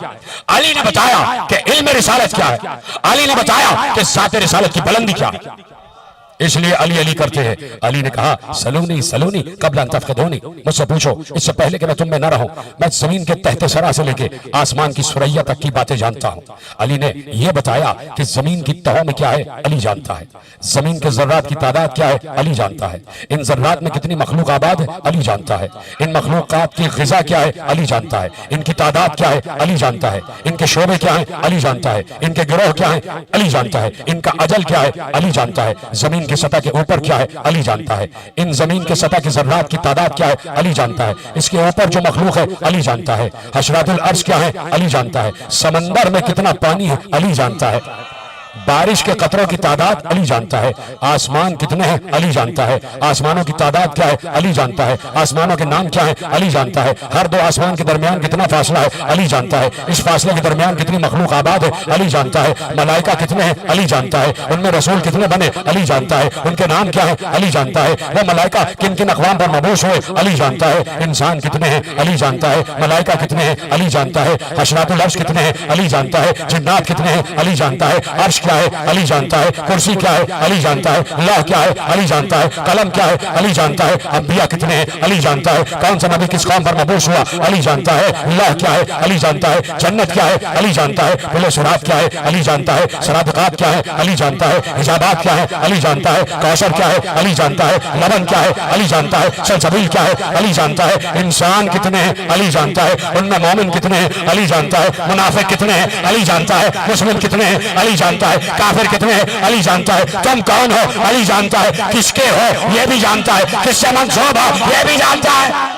अली ने बताया कि इल्म रिसालत क्या है, अली ने बताया कि जात रिसालत की बुलंदी क्या है। इसलिए अली अली करते हैं। अली ने कहा सलूनी सलूनी क़ब्ल अन तफ़क़िदूनी, मुझसे पूछो इससे पहले कि मैं तुम में न रहूं, मैं जमीन के तहते सरा से लेके आसमान की सुरैया तक की बातें जानता हूं। अली ने यह बताया कि जमीन की तह में क्या है अली जानता है, जमीन के जर्रात की तादाद क्या है अली जानता है, इन जर्रात में कितनी मखलूक आबाद है अली जानता है, इन मखलूकात की ग़िज़ा क्या है अली जानता है, इनकी तादाद क्या है अली जानता है, इनके शोबे क्या है अली जानता है, इनके गिरोह क्या है अली जानता है, इनका अजल क्या है अली जानता है, जमीन की सतह के ऊपर क्या है अली जानता है, इन जमीन के सतह की जर्रात की तादाद क्या है अली जानता है, इसके ऊपर जो मखलूक है अली जानता है, हशरातुल अर्श क्या है अली जानता है, समंदर में कितना पानी है अली जानता है, बारिश के कतरों की तादाद अली जानता है, आसमान कितने हैं अली जानता है, आसमानों की तादाद क्या है अली जानता है, आसमानों के नाम क्या है अली जानता है, हर दो आसमान के दरमियान कितना फासला है अली जानता है, इस फासले के दरमियान कितनी मखलूक आबाद है अली जानता है, मलाइका कितने हैं अली जानता है, उनमें रसूल कितने बने अली जानता है, उनके नाम क्या है अली जानता है, वो मलाइका किन किन अक़वाम पर मबूस हुए अली जानता है, इंसान कितने हैं अली जानता है, मलाइका कितने हैं अली जानता है, हशरातुल अर्श कितने हैं अली जानता है, जिन्नात कितने हैं अली जानता है, अर्श क्या है अली जानता है, कुर्सी क्या है अली जानता है, लौह क्या है अली जानता है, कलम क्या है अली जानता है, अंबिया कितने हैं अली जानता है, कौन सा नबी किस कौम पर मबूस हुआ अली जानता है, लौह क्या है अली जानता है, जन्नत क्या है अली जानता है, पुले सिरात क्या है अली जानता है, सरादिकात क्या है अली जानता है, हिजाबात क्या है अली जानता है, कौशर क्या है अली जानता है, लबन क्या है अली जानता है, सलसबील क्या है अली जानता है, इंसान कितने हैं अली जानता है, उनमें मोमिन कितने हैं अली जानता है, मुनाफिक कितने हैं अली जानता है, मुस्लिम कितने हैं अली जानता है, काफिर कितने हैं अली जानता है, तुम कौन हो अली जानता है, किसके हो यह भी जानता है, किससे मंसूब हो यह भी जानता है।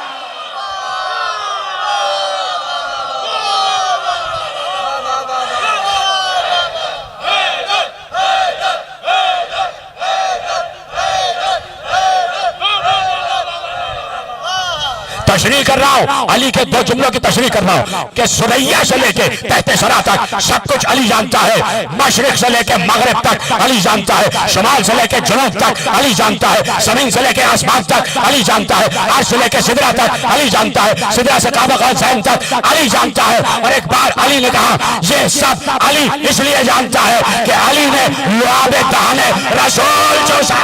तशरीह कर रहा हूं, अली के दो जुमलों की तशरीह कर रहा हूं कि सुरैया से लेके तहते सरा तक सब कुछ अली जानता है, मशरिक से लेके मगरिब तक अली जानता है, शुमाल से लेके जुनूब तक अली जानता है, जमीन से लेके आसमान तक अली जानता है, अर्श से लेके सिदरा तक अली जानता है, सिदरा से काबा क़ौसैन तक अली जानता है। और एक बार अली ने कहा ये सब अली इसलिए जानता है कि अली ने लुआब दहने रसूल चूसा।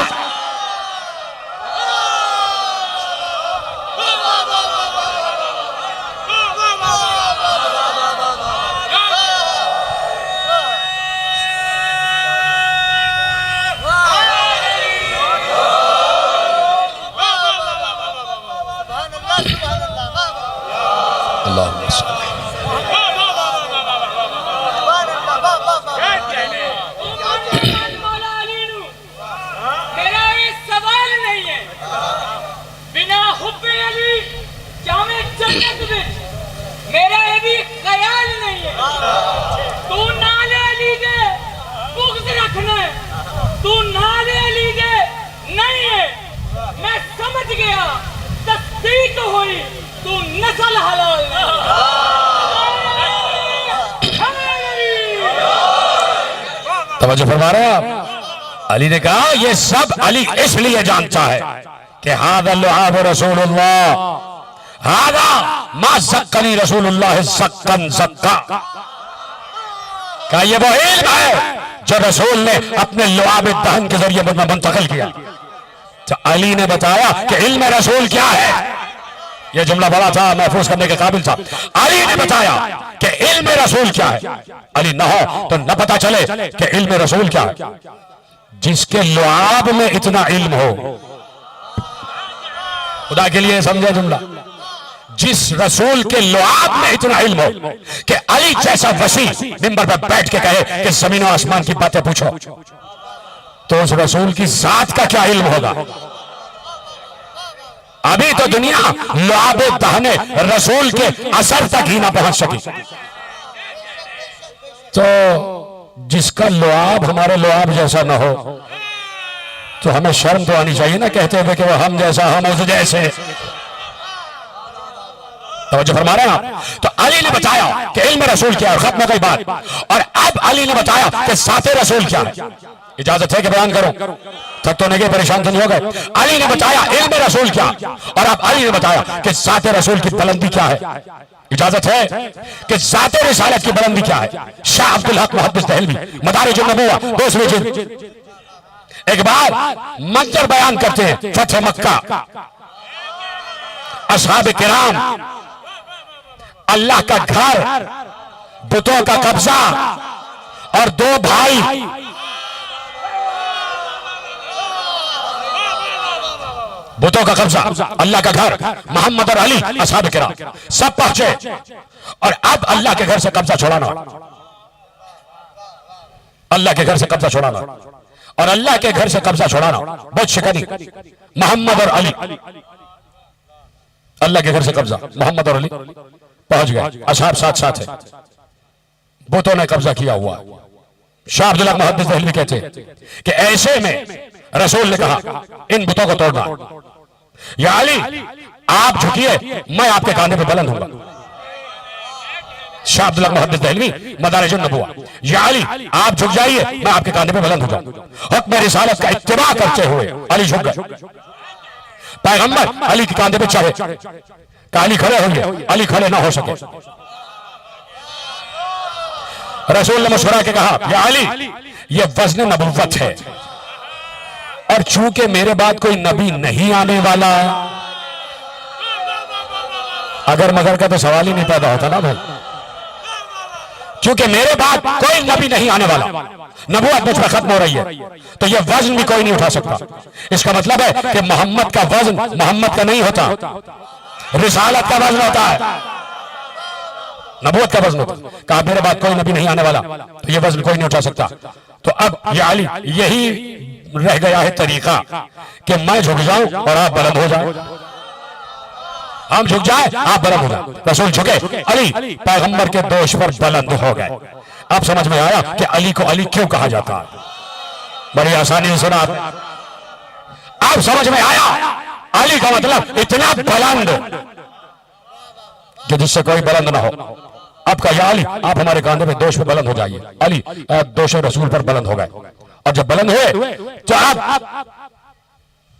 मेरा ये भी ख्याल नहीं है, तू नाले अली दे बुग़्ज़ रखना है, तू नाले अली दे नहीं है, मैं समझ गया तस्दीक हुई, तू नस्ल हलाल तवज्जो फरमा रहे हैं आप। अली ने कहा ये सब अली इसलिए जानता है कि हाज़ा लुआब रसूलुल्लाह, हादा मा ज़क्कनी रसूलुल्लाह ज़क्कन ज़क्का, क्या ये वो इल्म है जो रसूल ने अपने लुआब दहन के जरिए मुझ में मुंतकिल किया। तो अली ने बताया कि इल्म रसूल क्या है, यह जुमला बड़ा था, महफूज करने के काबिल था। अली ने बताया कि इल्म रसूल क्या है, अली न हो तो न पता चले कि इल्म रसूल क्या है। जिसके लुआब में इतना इल्म हो, खुदा के लिए समझे जुमला, जिस रसूल के लुआब में इतना इल्म हो कि अली जैसा वसी मिंबर पर बैठ के कहे कि जमीन और आसमान की बातें पूछो, तो उस रसूल की जात का क्या इल्म होगा। अभी तो दुनिया लुआब दहने रसूल के असर तक ही ना पहुंच सकी। तो जिसका लुआब हमारे लुआब जैसा ना हो तो हमें शर्म तो आनी चाहिए ना, कहते हुए कि वो हम जैसा, हम उस जैसे। तवज्जो फरमा रहे हैं आप। तो अली ने बताया कि इल्म रसूल क्या है, खत्म हो गई बात। और अब अली ने बताया कि साथे रसूल क्या है। इजाजत है कि बयान करो, थक तो नहीं गए, परेशान तो नहीं हो गए। अली ने बताया इल्म रसूल क्या, और अब अली ने बताया कि साथे रसूल की बुलंदी क्या है। इजाजत है कि साथे रिसालत की बुलंदी क्या है। शाह अब्दुल हक मुहद्दिस दहलवी मदारिज नबुव्वा 2वीं जिल्द एक बार मंजर बयान करते हैं, फतह मक्का, असहाब किराम, अल्लाह का घर, बुतों का कब्जा और 2 भाई। बुतों का कब्जा, अल्लाह का घर, मोहम्मद और अली, असहाब किराम सब पहुंचे। और अब अल्लाह के घर से कब्जा छुड़ाना, अल्लाह के घर से कब्जा छुड़ाना, और अल्लाह के घर से कब्जा छुड़ाना बहुत शिकनी। मोहम्मद और अली, अल्लाह के घर से कब्जा, मोहम्मद और अली पहुंच गए, असहाब साथ साथ है, बुतों ने कब्जा किया हुआ। शाह अब्दुल हक मुहद्दिस दहलवी कहते हैं कि ऐसे में रसूल ने कहा इन बुतों को तोड़ना, या अली आप झुकिए, मैं आपके कांधे पे बुलंद होऊंगा। शाह अब्दुल हक मुहद्दिस दहलवी मदारिज नबुव्वा, या अली आप झुक जाइए, मैं आपके कांधे पे बुलंद हो जाऊंगा। हुक्म रिसालत का इत्तिबा करते हुए अली झुक गए। पैगंबर अली के कांधे पे चढ़े, कहा अली खड़े होंगे, अली खड़े ना हो सके। रसूल ने मशवरा के कहा, या अली ये वज़्न नबुव्वत है, और चूंकि मेरे बाद कोई नबी नहीं आने वाला, अगर मगर का तो सवाल ही नहीं पैदा होता ना भाई, क्योंकि मेरे बाद कोई नबी नहीं आने वाला, नबूवत मुझ पर खत्म हो रही है, तो यह वजन भी कोई नहीं उठा सकता। इसका मतलब है कि मोहम्मद का वजन मोहम्मद का नहीं होता, रिसालत का वजन होता है, नबूवत का वजन होता है। कहा मेरे बाद कोई नबी नहीं आने वाला, तो यह वजन कोई नहीं उठा सकता। तो अब या अली यही रह गया है तरीका कि मैं झुक जाऊं और आप बुलंद हो जाओ, हम झुक जाए आप बुलंद हो जाओ। रसूल झुके, अली पैगंबर के दोष पर बुलंद हो गए। अब समझ में आया कि अली को अली क्यों कहा जाता है, बड़ी आसानी से सुना। अब समझ में आया अली का मतलब इतना बुलंद कि जिससे कोई बुलंद ना हो। अब कहा अली आप हमारे कांधे पे दोष पे बुलंद हो जाइए। अली दोष रसूल पर बुलंद हो गए, और जब बुलंद हुए तो अब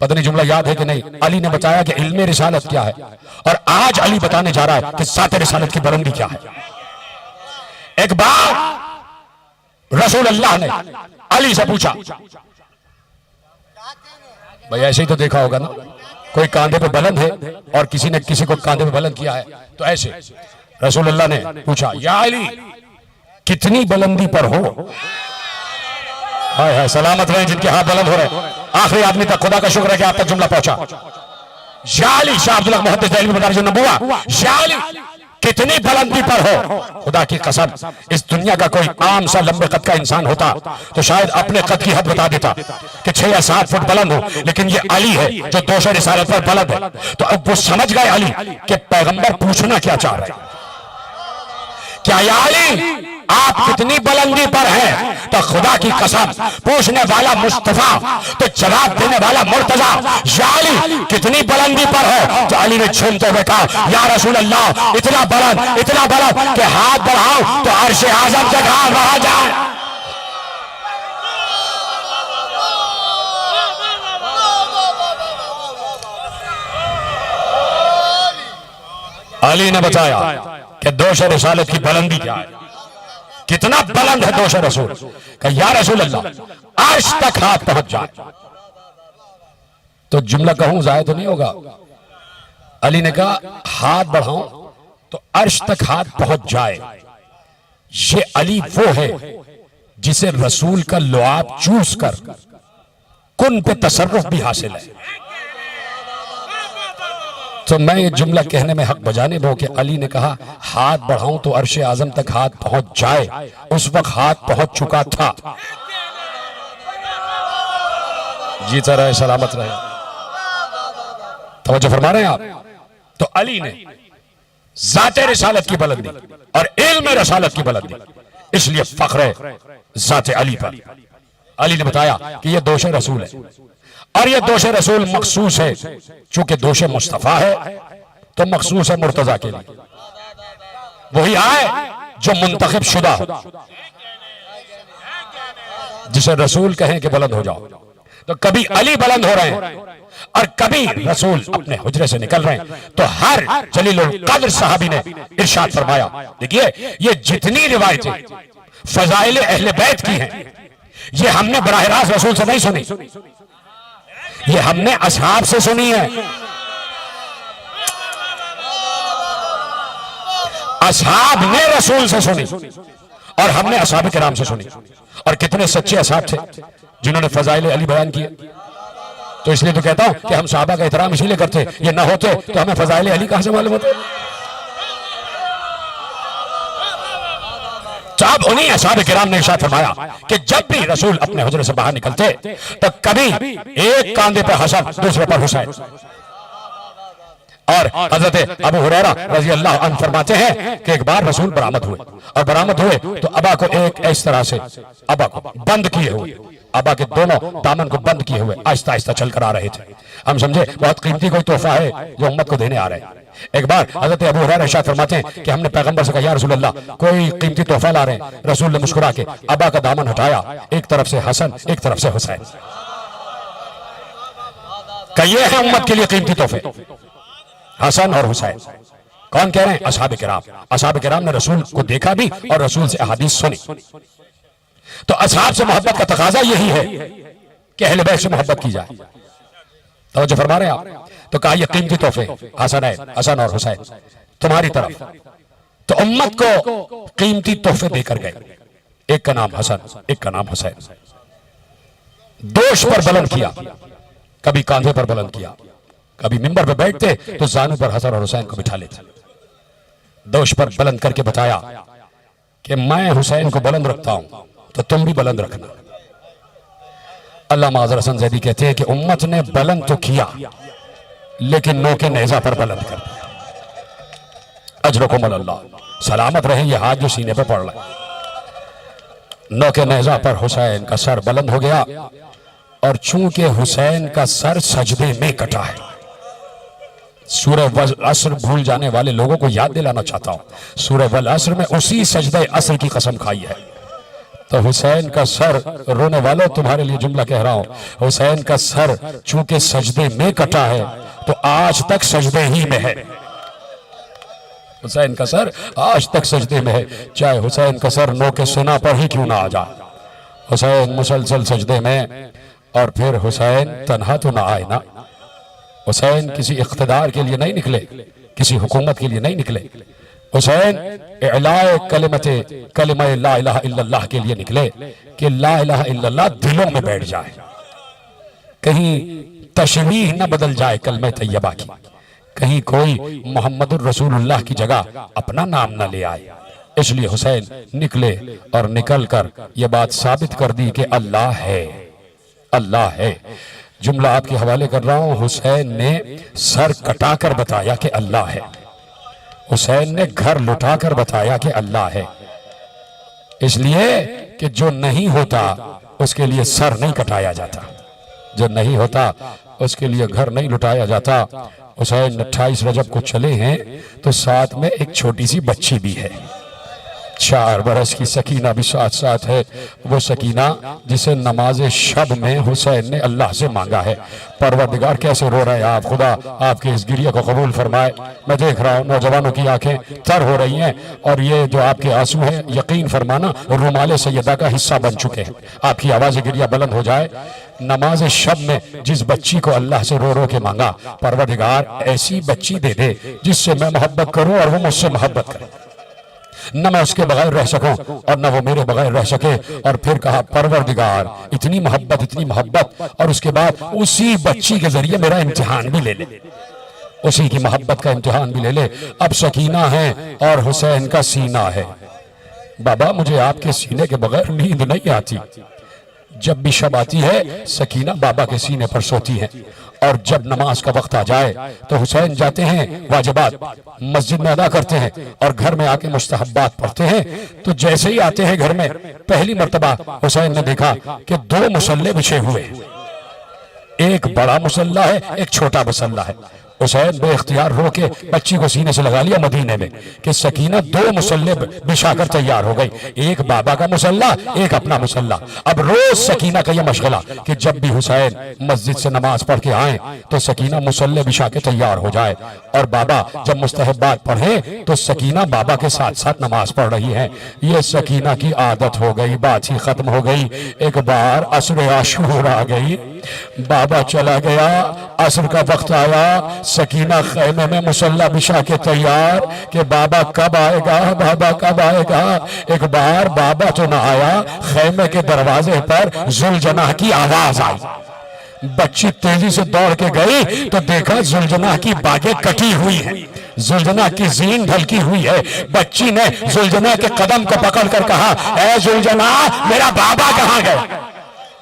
पता नहीं जुमला याद है कि नहीं, अली ने बताया कि इल्मे रिसालत क्या है, और आज अली बताने जा रहा है कि साथे रिसालत की बुलंदी क्या है। एक बार रसूल अल्लाह ने अली से पूछा, भाई ऐसे ही तो देखा होगा ना, कोई कांधे पे बुलंद है और किसी ने किसी को कांधे पे बुलंद किया है, तो ऐसे रसूल अल्लाह ने पूछा, या अली कितनी बुलंदी पर हो। हाय हाय, सलामत रहे जिनके हाथ बुलंद हो रहे। आखिरी आदमी तक खुदा का शुक्र है कि आप तक जुमला पहुंचा। या अली, शाह अब्दुल हक मुहद्दिस दहलवी मदारिज नबुव्वा, या अली कितनी बुलंदी पर हो। खुदा की कसम, इस दुनिया का कोई आम सा लंबे कद का इंसान होता तो शायद अपने कद की हद बता देता कि 6 या 7 फुट बुलंद हो, लेकिन ये अली है जो दोषे रिसालत पर बुलंद है। तो अब वो समझ गए अली कि पैगंबर पूछना क्या चाह रहे हैं। क्या या अली आप कितनी बुलंदी पर हैं? तो खुदा की कसम, पूछने वाला मुस्तफा तो जवाब देने वाला मुर्तजा। या अली कितनी बुलंदी पर हो? तो अली ने झूमते हुए कहा, या रसूल अल्लाह इतना बुलंद कि हाथ बढ़ाओ तो अर्श आजम जगह रहा जाए। अली ने बताया कि दोष रिसालत की बुलंदी क्या है, कितना बुलंद है दोष रसूल का। या रसूल अल्लाह अर्श तक हाथ पहुंच जाए। तो जुमला कहूं जाए तो नहीं होगा। अली ने कहा हाथ बढ़ाऊं तो अर्श तक हाथ पहुंच जाए। ये अली वो है जिसे रसूल का लुआब चूस कर कुन पे तसर्रुफ भी हासिल है। तो मैं ये जुमला कहने में हक बजाने वो कि अली ने कहा हाथ बढ़ाऊं तो अर्शे आजम तक हाथ पहुंच जाए, उस वक्त हाथ पहुंच चुका था। जीता रहे, सलामत रहे। तवज्जो फरमा रहे हैं आप। तो अली ने ज़ाते रिसालत की बुलंदी और इल्म रसालत की बुलंदी, इसलिए फख्र है ज़ाते अली पर। अली ने बताया कि यह दोष रसूल है और यह दोष रसूल मखसूस है, चूंकि दोष मुस्तफा है तो मखसूस है मुर्तजा के लिए। वही आए जो मुंतखब शुदा हो, जिसे रसूल कहें कि बुलंद हो जाओ। तो कभी अली बुलंद हो रहे हैं और कभी रसूल अपने हुजरे से निकल रहे हैं। तो हर जलीलुल कद्र सहाबी ने इरशाद फरमाया, देखिए ये जितनी रिवायतें फजाइल अहले बैत की हैं, ये हमने बराह रास्त रसूल से नहीं सुनी, ये हमने असहाब से सुनी है। असहाब ने रसूल से सुनी और हमने असहाब किराम से सुनी। और कितने सच्चे असहाब थे जिन्होंने फजाइल अली बयान किए। तो इसलिए तो कहता हूं कि हम सहाबा का एहतराम इसीलिए करते, ये ना होते तो हमें फजाइल अली कहां से मालूम होते। तो अब उन्हीं असहाब किराम ने इरशाद फरमाया कि जब भी रसूल अपने हुजरे से बाहर निकलते तो कभी एक कांधे पर हसन, दूसरे पर हुसैन। और हजरत अबू हुरैरा रजी अल्लाह अन्हु फरमाते हैं कि एक बार रसूल बरामद हुए और बरामद हुए तो अबा को एक इस तरह से अबा को बंद किए हुए, अबा के दोनों दामन को बंद किए हुए आहिस्ता आहिस्ता चलकर आ रहे थे। हम समझे बहुत कीमती कोई तोहफा है जो उम्मत को देने आ रहे हैं। एक बार हजरत अबू हुरैरा इरशाद फरमाते हैं कि हमने पैगंबर से कहा या रसूल अल्लाह कोई कीमती तोहफा ला रहे हैं। रसूल ने मुस्कुरा के अबा का दामन हटाया, एक तरफ से हसन एक तरफ से हुसैन। कहिए हैं उम्मत के लिए कीमती तोहफे हसन और हुसैन। कौन कह रहे हैं? असहाब किराम। असहाब किराम ने रसूल को देखा भी और रसूल से अहादीस सुनी। तो असहाब से मोहब्बत का तकाजा यही है कि अहले बैत से मोहब्बत की जाए। तवज्जो फरमा रहे हैं आप। तो कहा ये कीमती तोहफे हसन और हुसैन तुम्हारी तरफ। तो उम्मत को कीमती तोहफे देकर गए। एक का नाम हसन, एक का नाम हुसैन। दोष पर बुलंद किया, कभी कांधे पर बुलंद किया, कभी मिंबर पर बैठते तो जानू पर हसन और हुसैन को बिठा लेते। दोष पर बुलंद करके बताया कि मैं हुसैन को बुलंद रखता हूं तो तुम भी बुलंद रखना। अल्लामा आज़र हसन ज़ैदी कहते हैं कि उम्मत ने बुलंद तो किया लेकिन नोके नेज़ा पर बुलंद कर दिया। अजरकुम अल्लाह, सलामत रहे ये हाथ जो सीने पे पड़ रहा है। नोके नेज़ा पर हुसैन का सर बुलंद हो गया और चूंकि हुसैन का सर सजदे में कटा है। सूरह असर भूल जाने वाले लोगों को याद दिलाना चाहता हूं, सूरह वल असर में उसी सजदे असर की कसम खाई है। तो हुसैन का सर, रोने वालों तुम्हारे लिए जुमला कह रहा हूं, हुसैन का सर चूंकि सजदे में कटा है तो आज तक सजदे ही में है। हुसैन का सर आज तक सजदे में है, चाहे हुसैन का सर नोके सिना पर ही क्यों ना आ जाए। हुसैन मुसलसल सजदे में, और फिर हुसैन तन्हा तो ना आए ना। हुसैन किसी इख्तिदार के लिए नहीं निकले, किसी हुकूमत के लिए नहीं निकले। हुसैन इलाए कलिमा ला इलाहा इल्लल्लाह के लिए निकले कि ला इलाहा इल्लल्लाह दिलों में बैठ जाए, कहीं तशबीह न बदल जाए कलमा तैयबा की, कहीं कोई मोहम्मदुर रसूलुल्लाह की जगह अपना नाम न ले आए। इसलिए हुसैन निकले और निकलकर यह बात साबित कर दी कि अल्लाह है, अल्लाह है। जुमला आपके हवाले कर रहा हूं, हुसैन ने सर कटाकर बताया कि अल्लाह है। हुसैन ने घर लुटाकर बताया कि अल्लाह है। इसलिए कि जो नहीं होता उसके लिए सर नहीं कटाया जाता, जो नहीं होता उसके लिए घर नहीं लुटाया जाता। हुसैन 28 रजब को चले हैं तो साथ में एक छोटी सी बच्ची भी है, 4 बरस की सकीना भी साथ साथ है। वो सकीना जिसे नमाज शब में हुसैन ने अल्लाह से मांगा है। परवरदिगार कैसे रो रहे हैं आप, खुदा आपके इस गिरिया को कबूल फरमाए। मैं देख रहा हूँ नौजवानों की आंखें तर हो रही हैं और ये जो आपके आंसू हैं यकीन फरमाना रुमाले सैयदा का हिस्सा बन चुके हैं। आपकी आवाज़ गिरिया बुलंद हो जाए। नमाज शब में जिस बच्ची को अल्लाह से रो रो के मांगा, परवरदिगार ऐसी बच्ची दे दे जिससे मैं मोहब्बत करूं और वो मुझसे मोहब्बत करे। न मैं उसके बगैर रह सकूं और न वो मेरे बगैर रह सके। और फिर कहा परवरदिगार इतनी मोहब्बत और उसके बाद उसी बच्ची के जरिए मेरा इम्तिहान भी ले ले, उसी की मोहब्बत का इम्तिहान भी ले ले। अब सकीना है और हुसैन का सीना है। बाबा मुझे आपके सीने के बगैर नींद नहीं आती। जब भी शब आती है सकीना बाबा के सीने पर सोती है और जब नमाज का वक्त आ जाए तो हुसैन जाते हैं वाजिबात मस्जिद में अदा करते हैं और घर में आके मुस्तहब्बात पढ़ते हैं। तो जैसे ही आते हैं घर में पहली मर्तबा हुसैन ने देखा कि 2 मुसल्ले बिछे हुए हैं, एक बड़ा मुसल्ला है एक छोटा मुसल्ला है। हुसैन बेख्तियार होके बच्ची को सीने से लगा लिया मदीने में कि सकीना 2 मुसल्ले बिछाकर तैयार हो गई, एक बाबा का मुसल्ला एक अपना मुसल्ला। अब रोज सकीना का यह मशगला कि जब भी हुसैन मस्जिद से नमाज पढ़ के आए तो सकीना मुसल्ले बिछा के तैयार हो जाए और बाबा जब मुस्तहब्बात पढ़े तो सकीना बाबा के साथ साथ नमाज पढ़ रही है। ये सकीना की आदत हो गई, बात ही खत्म हो गई। एक बार असर आशूर आ गई, बाबा चला गया, असर का वक्त आया, सकीना खैमे में मुसल्ला बिछा के तैयार कि बाबा कब आएगा, बाबा कब आएगा। एक बार बाबा तो ना आया, खैमे के दरवाजे पर जुलजनाह की आवाज आई। बच्ची तेजी से दौड़ के गई तो देखा जुलजनाह की बागें कटी हुई है, जुलजना की जीन ढलकी हुई है। बच्ची ने जुलजना के कदम को पकड़कर कहा, ऐ जुलजना मेरा बाबा कहाँ गए?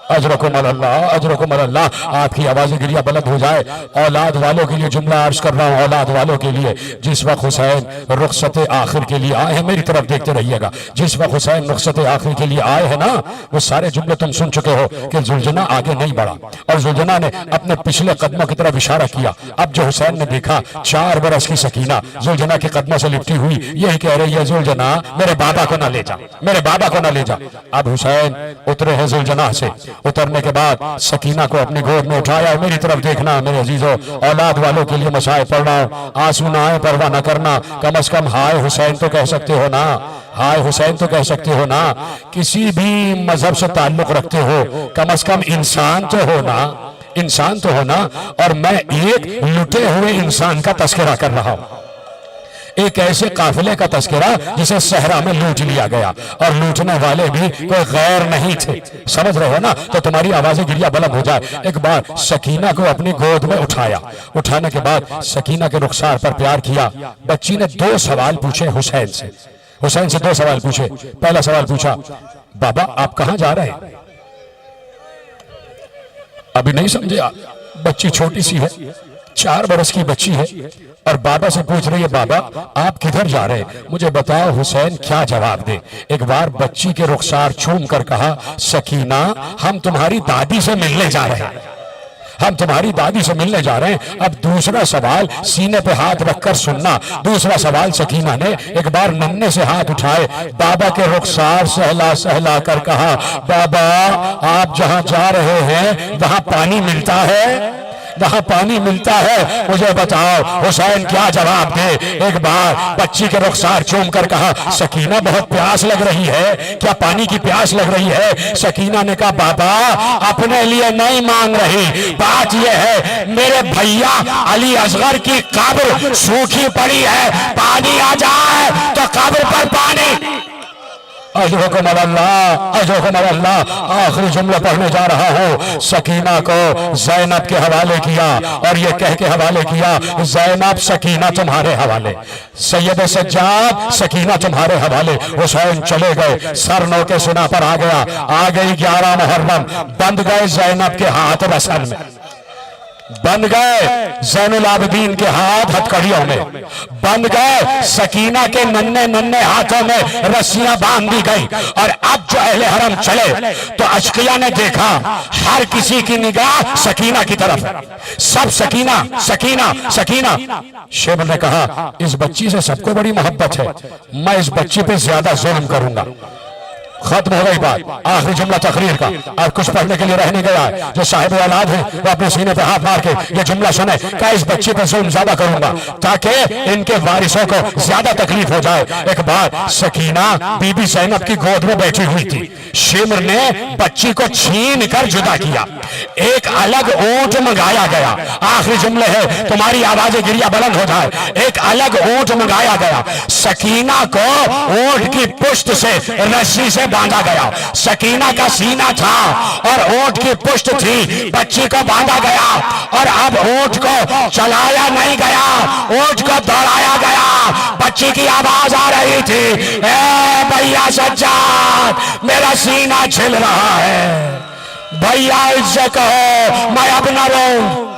अजरकुम अल्लाह। आपकी आवाज़ें गिरिया बुलंद हो जाए। औलाद वालों के लिए जुमला अर्ज कर रहा हूँ, औलाद वालों के लिए। जिस वक्त हुसैन रुखसत आखिर के लिए आए हैं, मेरी तरफ देखते रहिएगा, जिस वक्त हुसैन रुखसत आखिर के लिए आए हैं ना, वो सारे जुमले तुम सुन चुके हो कि जुलजना आगे नहीं बढ़ा और जुलजना ने अपने पिछले कदमों की तरफ इशारा किया। अब जो हुसैन ने देखा 4 बरस की सकीना जुलजना के कदमों से लिपटी हुई, यही कह रही है जुलजना मेरे बाबा को ना ले जा, मेरे बाबा को ना ले जा। अब हुसैन उतरे हैं जुलजना से, उतरने के बाद सकीना को अपनी गोद में उठाया। मेरी तरफ देखना मेरे अजीजों, औलाद वालों के लिए मसाए पढ़ रहा हूं, आंसू ना आए परवाह न करना। कम से कम हाय हुसैन तो कह सकते हो ना, हाय हुसैन तो कह सकते हो ना। किसी भी मजहब से ताल्लुक रखते हो, कम से कम इंसान तो हो ना, इंसान तो हो ना। और मैं एक लुटे हुए इंसान का तस्करा कर रहा हूं, एक ऐसे काफिले का तस्करा जिसे सहरा में लूट लिया गया और लूटने वाले भी कोई गैर नहीं थे। समझ रहे हो ना? तो तुम्हारी आवाजें गिरिया बुलंद हो जाए। एक बार सकीना को अपनी गोद में उठाया, उठाने के बाद सकीना के रुखसार पर प्यार किया। बच्ची ने 2 सवाल पूछे हुसैन से, हुसैन से 2 सवाल पूछे। पहला सवाल पूछा, बाबा आप कहां जा रहे हैं? अभी नहीं समझे आप, बच्ची छोटी सी है, 4 बरस की बच्ची है और बाबा से पूछ रही है, बाबा आप किधर जा रहे हैं? मुझे बताओ हुसैन क्या जवाब दे। एक बार बच्ची के रुखसार छूम कर कहा, सकीना हम तुम्हारी दादी से मिलने जा रहे हैं, हम तुम्हारी दादी से मिलने जा रहे हैं। अब दूसरा सवाल सीने पे हाथ रखकर सुनना। दूसरा सवाल सकीना ने एक बार नन्हे से हाथ उठाए, बाबा के रुखसार सहला सहला कर कहा, बाबा आप जहां जा रहे हैं वहां पानी मिलता है, वहां पानी मिलता है, मुझे बताओ हुसैन क्या जवाब दे। एक बार बच्ची के रुखसार चूम कर कहा, सकीना बहुत प्यास लग रही है, क्या पानी की प्यास लग रही है? सकीना ने कहा, बाबा अपने लिए नहीं मांग रही, बात यह है मेरे भैया अली असगर की कब्र सूखी पड़ी है, पानी आ जाए तो कब्र पर पानी। अजरकुम अल्लाह, अजरकुम अल्लाह। आखिरी जुमला पढ़ने जा रहा हूँ। सकीना को ज़ैनब के हवाले किया और ये कह के हवाले किया, ज़ैनब सकीना तुम्हारे हवाले, सैयद सज्जाद सकीना तुम्हारे हवाले। हुसैन चले गए, सर नो के सुना पर आ गया। आ गई 11 मुहर्रम, बंध गए ज़ैनब के हाथ रसल में, बंध गए ज़ैनुल आबिदीन के हाथ हथकड़ियों में, बंध गए सकीना के नन्हे नन्हे हाथों में रस्सियां बांध दी गई। और अब जो अहले हरम चले तो अशकिया ने देखा हर किसी की निगाह सकीना की तरफ है, सब सकीना सकीना सकीना। शेब ने कहा, इस बच्ची से सबको बड़ी मोहब्बत है, मैं इस बच्ची पे ज्यादा जुल्म करूंगा, खत्म हो गई बात। आखिरी जुमला तकरीर का, अब कुछ पढ़ने के लिए रहने गया है। जो साहिब औलाद है वो अपने सीने पे हाथ मार के ये जुमला सुने, क्या इस बच्चे पर जुल्म ज्यादा करूंगा ताकि इनके वारिसों को ज्यादा तकलीफ हो जाए। एक बार सकीना बीबी ज़ैनब की गोद में बैठी हुई थी। शिमर ने बच्ची को छीन कर जुदा किया, एक अलग ऊंट मंगाया गया। आखिरी जुमले है, तुम्हारी आवाजें गिरिया बुलंद हो जाए। एक अलग ऊंट मंगाया गया, सकीना को ऊंट की पुष्ट से रस्सी से बांधा गया। सकीना का सीना था और ऊंट की पुष्ट थी, बच्ची को बांधा गया। और अब ऊंट को चलाया नहीं गया, ऊंट को दौड़ाया गया। बच्ची की आवाज आ रही थी, ए भैया सज्जाद, मेरा सीना छिल रहा है, भैया इज्जत कहो, मैं अब न रहूं।